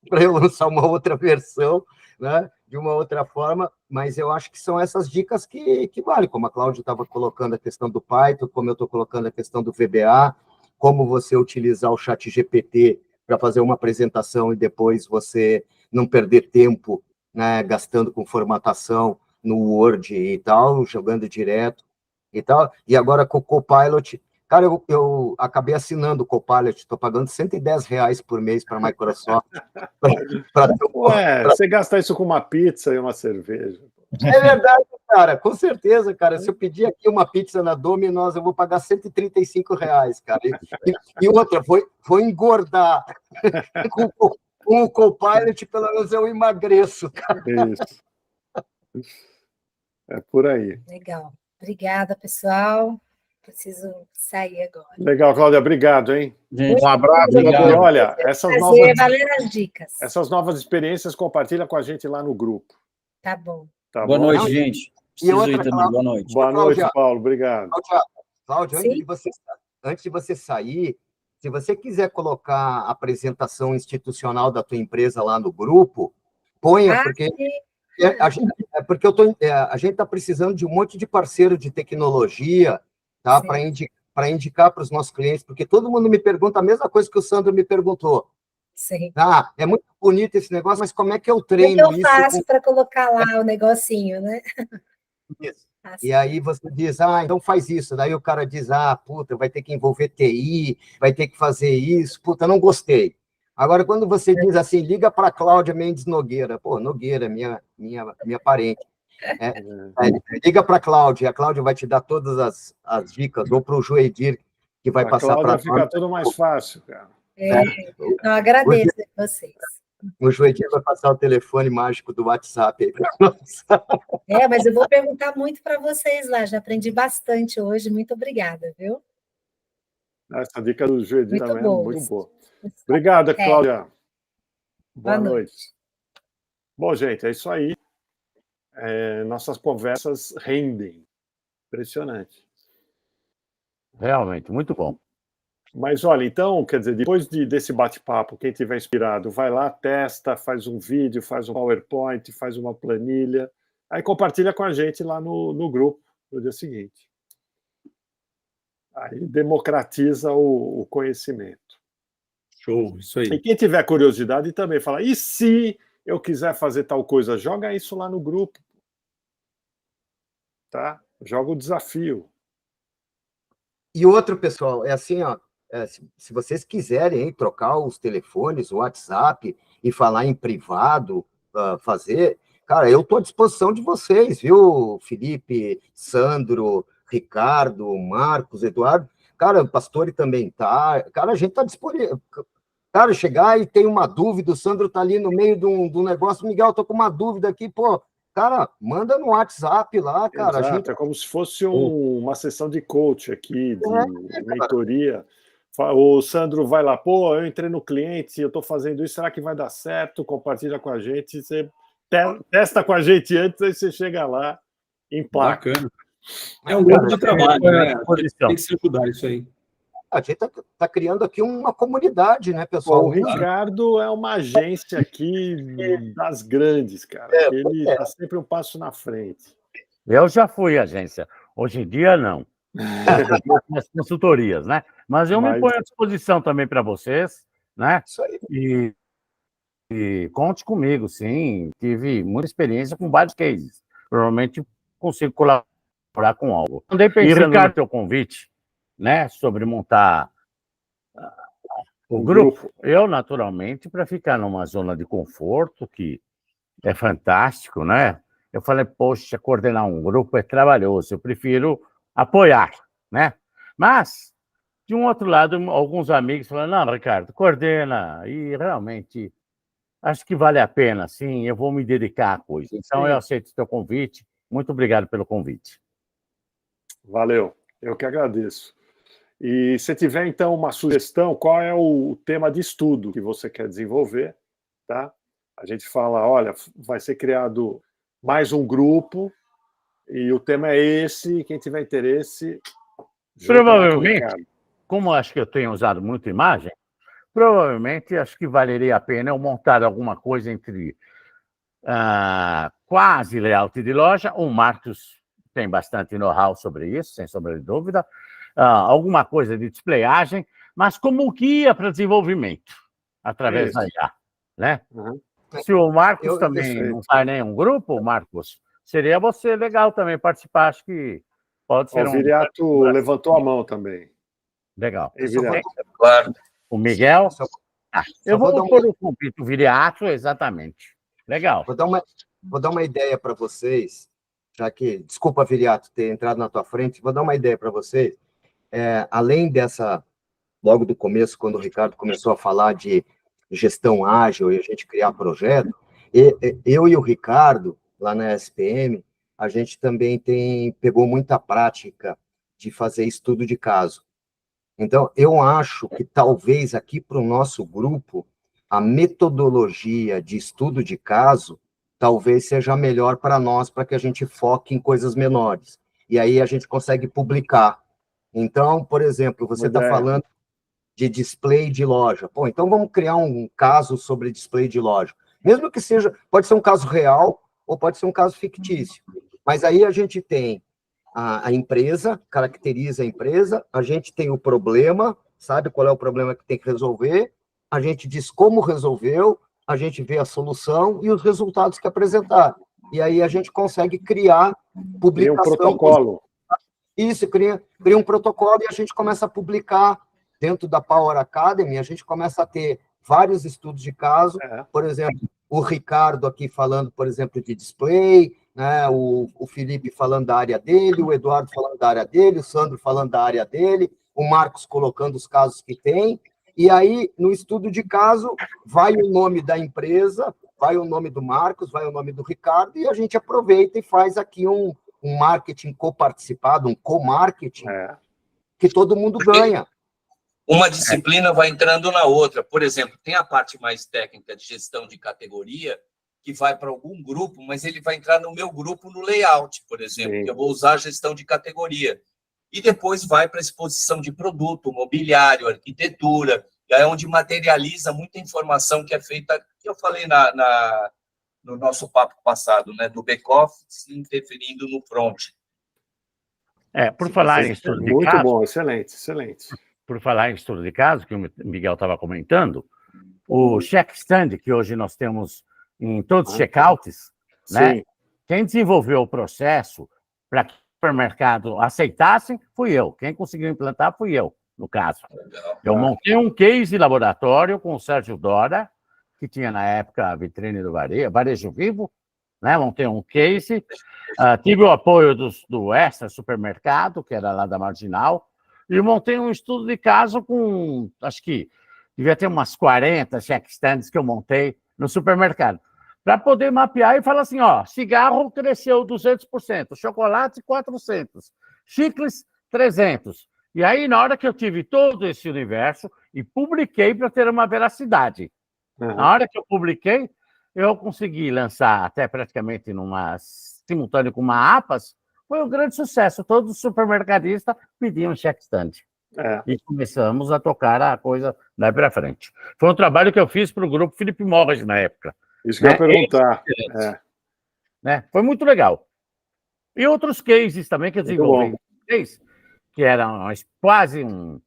para eu lançar uma outra versão, né, de uma outra forma, mas eu acho que são essas dicas que valem, como a Cláudia estava colocando a questão do Python, como eu estou colocando a questão do VBA, como você utilizar o ChatGPT para fazer uma apresentação e depois você não perder tempo, né, gastando com formatação no Word e tal, jogando direto e tal. E agora com o Copilot, cara, eu acabei assinando o Copilot, estou pagando R$110 por mês para a Microsoft. Você gasta isso com uma pizza e uma cerveja. É verdade, cara, com certeza, cara. Se eu pedir aqui uma pizza na Domino's, eu vou pagar R$135, cara. E outra, vou engordar. Com o Copilot, pelo menos eu emagreço. Cara. Isso. É por aí. Legal. Obrigada, pessoal. Preciso sair agora. Legal, Cláudia. Obrigado, hein? Gente, um abraço. E olha, essas novas experiências compartilha com a gente lá no grupo. Tá bom. Tá boa bom? Noite, gente. Preciso ir também. Boa noite. Boa noite, Paulo. Obrigado. Cláudia, antes de você sair, se você quiser colocar a apresentação institucional da tua empresa lá no grupo, ponha, porque a gente está precisando de um monte de parceiro de tecnologia, tá? Para indicar para os nossos clientes, porque todo mundo me pergunta a mesma coisa que o Sandro me perguntou. Sim. É muito bonito esse negócio, mas como é que eu treino isso? O que eu faço para colocar lá o negocinho, né? Isso. E aí você diz, então faz isso. Daí o cara diz, puta, vai ter que envolver TI, vai ter que fazer isso. Puta, não gostei. Agora, quando você diz assim, liga para a Cláudia Mendes Nogueira. Pô, Nogueira, minha parente. Liga para a Cláudia vai te dar todas as dicas, ou para o Joedir, que vai passar para... Fica tudo mais fácil, cara. Então, agradeço a vocês. O Joedir vai passar o telefone mágico do WhatsApp aí para nós. Mas eu vou perguntar muito para vocês lá, já aprendi bastante hoje, muito obrigada, viu? Essa dica do Joedir também é muito boa. Isso. Obrigado, Cláudia. Boa noite. Bom, gente, é isso aí. Nossas conversas rendem. Impressionante. Realmente, muito bom. Mas olha, então, quer dizer, depois desse bate-papo, quem tiver inspirado, vai lá, testa, faz um vídeo, faz um PowerPoint, faz uma planilha, aí compartilha com a gente lá no grupo no dia seguinte. Aí democratiza o conhecimento. Show, isso aí. E quem tiver curiosidade também fala, e se eu quiser fazer tal coisa, joga isso lá no grupo. Tá? Joga o desafio. E outro, pessoal, é assim, se vocês quiserem trocar os telefones, o WhatsApp, e falar em privado, fazer, cara, eu estou à disposição de vocês, viu, Felipe, Sandro, Ricardo, Marcos, Eduardo, cara, o Pastore também tá, cara, a gente está disponível, cara, chegar e tem uma dúvida, o Sandro está ali no meio do negócio, Miguel, estou com uma dúvida aqui, pô, cara, manda no WhatsApp lá, cara. Exato, é como se fosse uma sessão de coach aqui, de mentoria. O Sandro vai lá, pô, eu entrei no cliente, eu estou fazendo isso, será que vai dar certo? Compartilha com a gente, você testa com a gente antes, aí você chega lá, emplaca. Bacana. É um grupo de trabalho, né? Tem que se ajudar isso aí. A gente está criando aqui uma comunidade, né, pessoal? O Ricardo é uma agência aqui das grandes, cara. Ele está sempre um passo na frente. Eu já fui agência. Hoje em dia, não. Nas consultorias, né? Mas eu me ponho à disposição também para vocês, né? Isso aí. E conte comigo, sim. Tive muita experiência com vários cases. Provavelmente consigo colaborar com algo. Andei pensando, Ricardo, no teu convite, né, sobre montar o grupo. Eu, naturalmente, para ficar numa zona de conforto, que é fantástico, né? Eu falei, poxa, coordenar um grupo é trabalhoso, eu prefiro apoiar, né? Mas, de um outro lado, alguns amigos falaram, não, Ricardo, coordena, e realmente acho que vale a pena, sim, eu vou me dedicar à coisa. Então, eu aceito o teu convite, muito obrigado pelo convite. Valeu, eu que agradeço. E se tiver, então, uma sugestão, qual é o tema de estudo que você quer desenvolver, tá? A gente fala, olha, vai ser criado mais um grupo e o tema é esse, quem tiver interesse... Provavelmente, como acho que eu tenho usado muito imagem, provavelmente acho que valeria a pena eu montar alguma coisa entre quase layout de loja. O Marcos tem bastante know-how sobre isso, sem sombra de dúvida. Alguma coisa de displayagem, mas como guia para desenvolvimento, através da IA, né? Uhum. Se o Marcos também não faz nenhum grupo, Marcos, seria você legal também participar, acho que pode ser O Viriato levantou a mão também. Legal. Claro. O Miguel? Eu vou pôr o convite, o Viriato, exatamente. Legal. Vou dar uma ideia para vocês, já que, desculpa, Viriato, ter entrado na tua frente, vou dar uma ideia para vocês. Além dessa, logo do começo, quando o Ricardo começou a falar de gestão ágil e a gente criar projeto, eu e o Ricardo, lá na SPM, a gente também pegou muita prática de fazer estudo de caso. Então, eu acho que talvez aqui para o nosso grupo, a metodologia de estudo de caso talvez seja melhor para nós, para que a gente foque em coisas menores. E aí a gente consegue publicar. Então, por exemplo, você está falando de display de loja. Pô, então vamos criar um caso sobre display de loja. Mesmo que seja, pode ser um caso real ou pode ser um caso fictício. Mas aí a gente tem a empresa, caracteriza a empresa, a gente tem o problema, sabe qual é o problema que tem que resolver, a gente diz como resolveu, a gente vê a solução e os resultados que apresentar. E aí a gente consegue criar publicação. Cria um protocolo. Isso, cria um protocolo e a gente começa a publicar dentro da Power Academy, a gente começa a ter vários estudos de caso, por exemplo, o Ricardo aqui falando, por exemplo, de display, né, o Felipe falando da área dele, o Eduardo falando da área dele, o Sandro falando da área dele, o Marcos colocando os casos que tem, e aí, no estudo de caso, vai o nome da empresa, vai o nome do Marcos, vai o nome do Ricardo, e a gente aproveita e faz aqui um marketing coparticipado, um co-marketing, que todo mundo ganha. Uma disciplina vai entrando na outra. Por exemplo, tem a parte mais técnica de gestão de categoria, que vai para algum grupo, mas ele vai entrar no meu grupo no layout, por exemplo, que eu vou usar a gestão de categoria. E depois vai para a exposição de produto, mobiliário, arquitetura, é onde materializa muita informação que é feita, que eu falei no nosso papo passado, né, do back-office interferindo no front. Por falar em estudo de caso... Muito bom, excelente, excelente. Por falar em estudo de caso, que o Miguel estava comentando, o check stand, que hoje nós temos em todos os checkouts, né? Quem desenvolveu o processo para que o supermercado aceitasse, fui eu. Quem conseguiu implantar, fui eu, no caso. Eu montei um case laboratório com o Sérgio Dora, que tinha na época a vitrine do Varejo Vivo, né? Montei um case, tive o apoio do Extra Supermercado, que era lá da Marginal, e montei um estudo de caso com, acho que devia ter umas 40 check stands que eu montei no supermercado, para poder mapear e falar assim, ó, cigarro cresceu 200%, chocolate 400%, chicles 300%. E aí, na hora que eu tive todo esse universo e publiquei para ter uma veracidade, na hora que eu publiquei, eu consegui lançar até praticamente simultâneo com uma APAS, foi um grande sucesso. Todos os supermercadistas pediam check stand. E começamos a tocar a coisa daí para frente. Foi um trabalho que eu fiz para o grupo Felipe Morris na época. Isso que eu ia perguntar. Foi muito legal. E outros cases também que eu desenvolvi. Que era quase um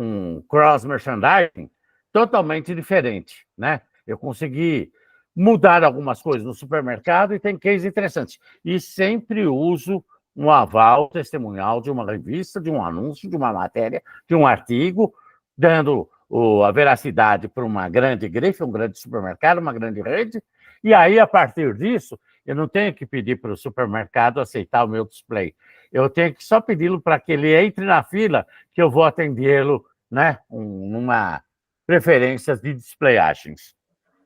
um cross-merchandising totalmente diferente, né? Eu consegui mudar algumas coisas no supermercado e tem cases interessantes. E sempre uso um aval testemunhal de uma revista, de um anúncio, de uma matéria, de um artigo, dando a veracidade para uma grande grife, um grande supermercado, uma grande rede, e aí, a partir disso, eu não tenho que pedir para o supermercado aceitar o meu display. Eu tenho que só pedi-lo para que ele entre na fila, que eu vou atendê-lo, né, numa preferência de displayagens.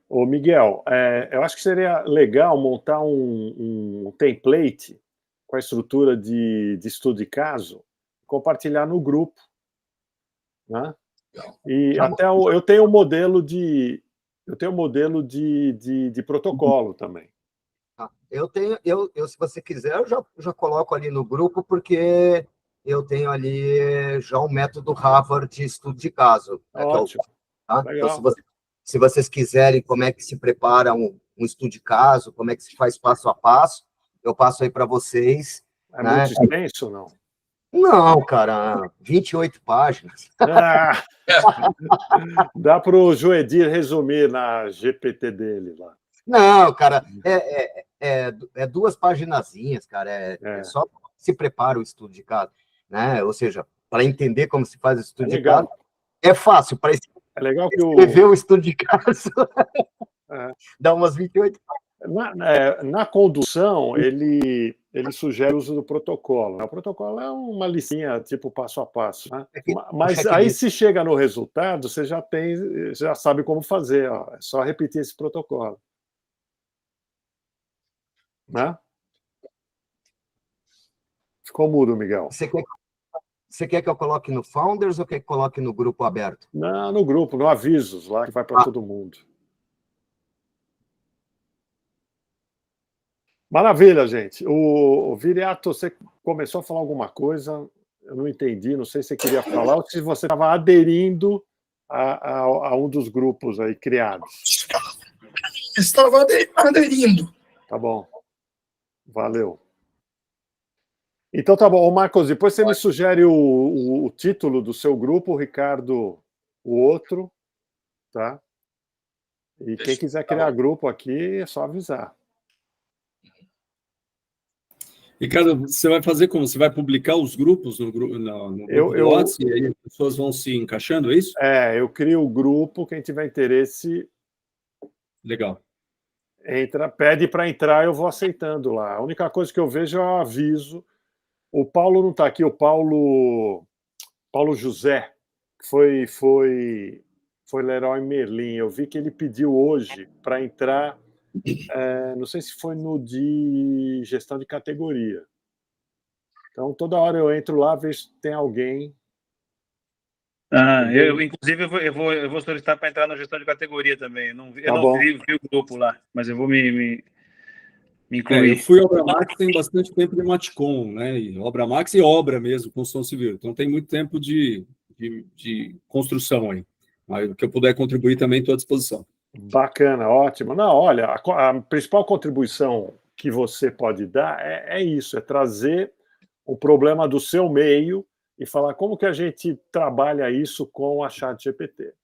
Ô, Miguel, eu acho que seria legal montar um template com a estrutura de estudo de caso, compartilhar no grupo, né? E até eu tenho um modelo de protocolo também. Se você quiser, eu já coloco ali no grupo, porque eu tenho ali já um método Harvard de estudo de caso. Ótimo. Tá? Então, se vocês quiserem como é que se prepara um estudo de caso, como é que se faz passo a passo, eu passo aí para vocês. É muito extenso ou não? Não, cara, 28 páginas. Dá para o Joedir resumir na GPT dele lá. Não, cara, é 2 paginazinhas, cara, é só se prepara o estudo de caso, né? Ou seja, para entender como se faz o estudo de caso, é fácil, para escrever o estudo de caso, dá umas 28 páginas. Na condução, ele sugere o uso do protocolo. O protocolo é uma listinha tipo passo a passo, né? Mas aí, se chega no resultado, você já sabe como fazer. Ó. É só repetir esse protocolo. Né? Ficou mudo, Miguel. Você quer que eu coloque no Founders ou quer que coloque no grupo aberto? Não, no grupo, no Avisos, lá que vai para todo mundo. Maravilha, gente. O Viriato, você começou a falar alguma coisa, eu não entendi, não sei se você queria falar ou se você estava aderindo a um dos grupos aí criados. Estava aderindo. Tá bom. Valeu. Então tá bom. Ô, Marcos, depois você me sugere o título do seu grupo, o Ricardo o outro, tá? E quem quiser criar grupo aqui, é só avisar. Ricardo, você vai fazer como? Você vai publicar os grupos no grupo do WhatsApp e aí as pessoas vão se encaixando, é isso? Eu crio o grupo, quem tiver interesse... Legal. Pede para entrar, eu vou aceitando lá. A única coisa que eu vejo é o aviso. O Paulo não está aqui, o Paulo José, que foi Leroy Merlin. Eu vi que ele pediu hoje para entrar, não sei se foi no de gestão de categoria. Então, toda hora eu entro lá, vejo se tem alguém. Inclusive, eu vou solicitar para entrar na gestão de categoria também. Eu não vi o grupo lá, mas eu vou me incluir. Eu fui Obra Max tem bastante tempo de Matcom, né? E Obra Max e obra mesmo, construção civil. Então tem muito tempo de construção aí. Mas o que eu puder contribuir também estou à disposição. Bacana, ótimo. Não, olha, a principal contribuição que você pode dar é isso, é trazer o problema do seu meio e falar como que a gente trabalha isso com a ChatGPT.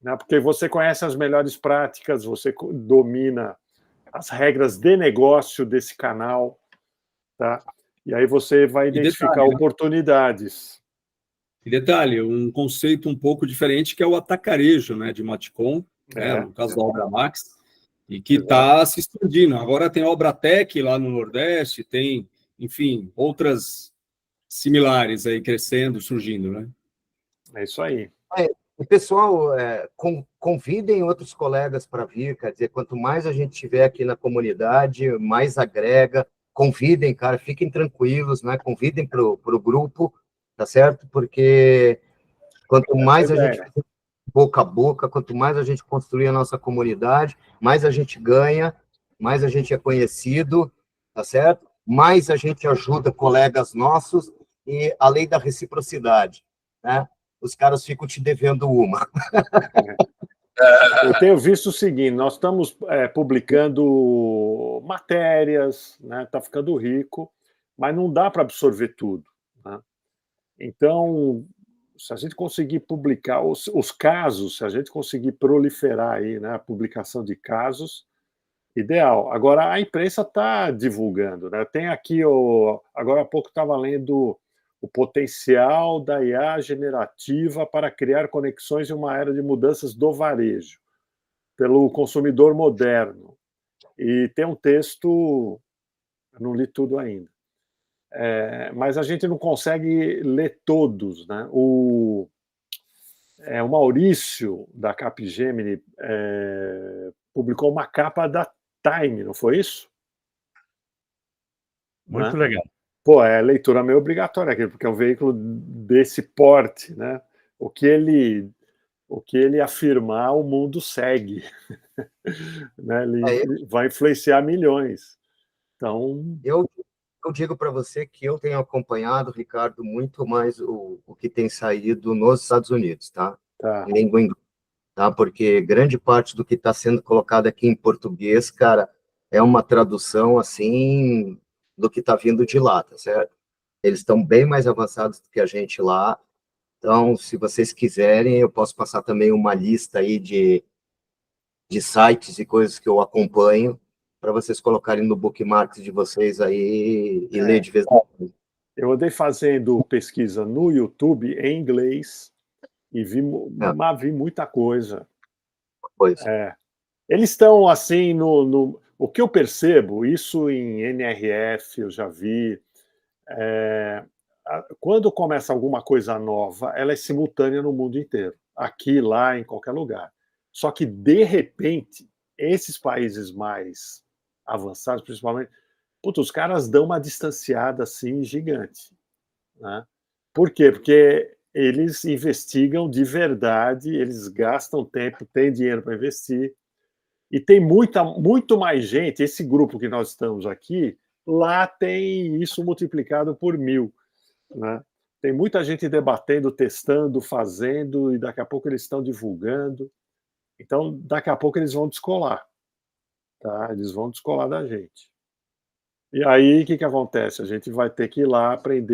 Né? Porque você conhece as melhores práticas, você domina as regras de negócio desse canal, tá? E aí você vai identificar oportunidades. E detalhe, um conceito um pouco diferente que é o atacarejo, né, de Matcom, no caso da Obra Max, e que está se expandindo. Agora tem a Obratec lá no Nordeste, tem, enfim, outras similares aí crescendo, surgindo, né? É isso aí. Pessoal, convidem outros colegas para vir, quer dizer, quanto mais a gente tiver aqui na comunidade, mais agrega. Convidem, cara, fiquem tranquilos, né? Convidem para o grupo, tá certo? Porque quanto mais a gente boca a boca, quanto mais a gente construir a nossa comunidade, mais a gente ganha, mais a gente é conhecido, tá certo? Mais a gente ajuda colegas nossos e a lei da reciprocidade, né? Os caras ficam te devendo uma. Eu tenho visto o seguinte, nós estamos publicando matérias, né? Está ficando rico, mas não dá para absorver tudo. Né? Então, se a gente conseguir publicar os casos, se a gente conseguir proliferar aí, né, a publicação de casos, ideal. Agora, a imprensa está divulgando, né? Tem aqui, agora há pouco estava lendo o potencial da IA generativa para criar conexões em uma era de mudanças do varejo, pelo consumidor moderno. E tem um texto, não li tudo ainda, mas a gente não consegue ler todos, né? O Maurício, da Capgemini, publicou uma capa da Time, não foi isso? Muito legal. Pô, é leitura meio obrigatória aqui, porque é um veículo desse porte, né? O que ele afirmar, o mundo segue. Né? Ele vai influenciar milhões. Então... Eu digo para você que eu tenho acompanhado, Ricardo, muito mais o que tem saído nos Estados Unidos, tá? Em língua inglesa, tá? Porque grande parte do que está sendo colocado aqui em português, cara, é uma tradução, assim, do que está vindo de lá, tá certo? Eles estão bem mais avançados do que a gente lá. Então, se vocês quiserem, eu posso passar também uma lista aí de sites e coisas que eu acompanho, para vocês colocarem no bookmark de vocês aí e ler de vez em quando. Eu andei fazendo pesquisa no YouTube em inglês e vi muita coisa. Eles estão assim o que eu percebo, isso em NRF eu já vi, quando começa alguma coisa nova, ela é simultânea no mundo inteiro, aqui, lá, em qualquer lugar. Só que, de repente, esses países mais avançados, principalmente, os caras dão uma distanciada assim gigante, né? Por quê? Porque eles investigam de verdade, eles gastam tempo, têm dinheiro para investir, e tem muito mais gente. Esse grupo que nós estamos aqui, lá tem isso multiplicado por 1000, né? Tem muita gente debatendo, testando, fazendo, e daqui a pouco eles estão divulgando. Então, daqui a pouco eles vão descolar, tá? Eles vão descolar da gente. E aí, o que acontece? A gente vai ter que ir lá aprender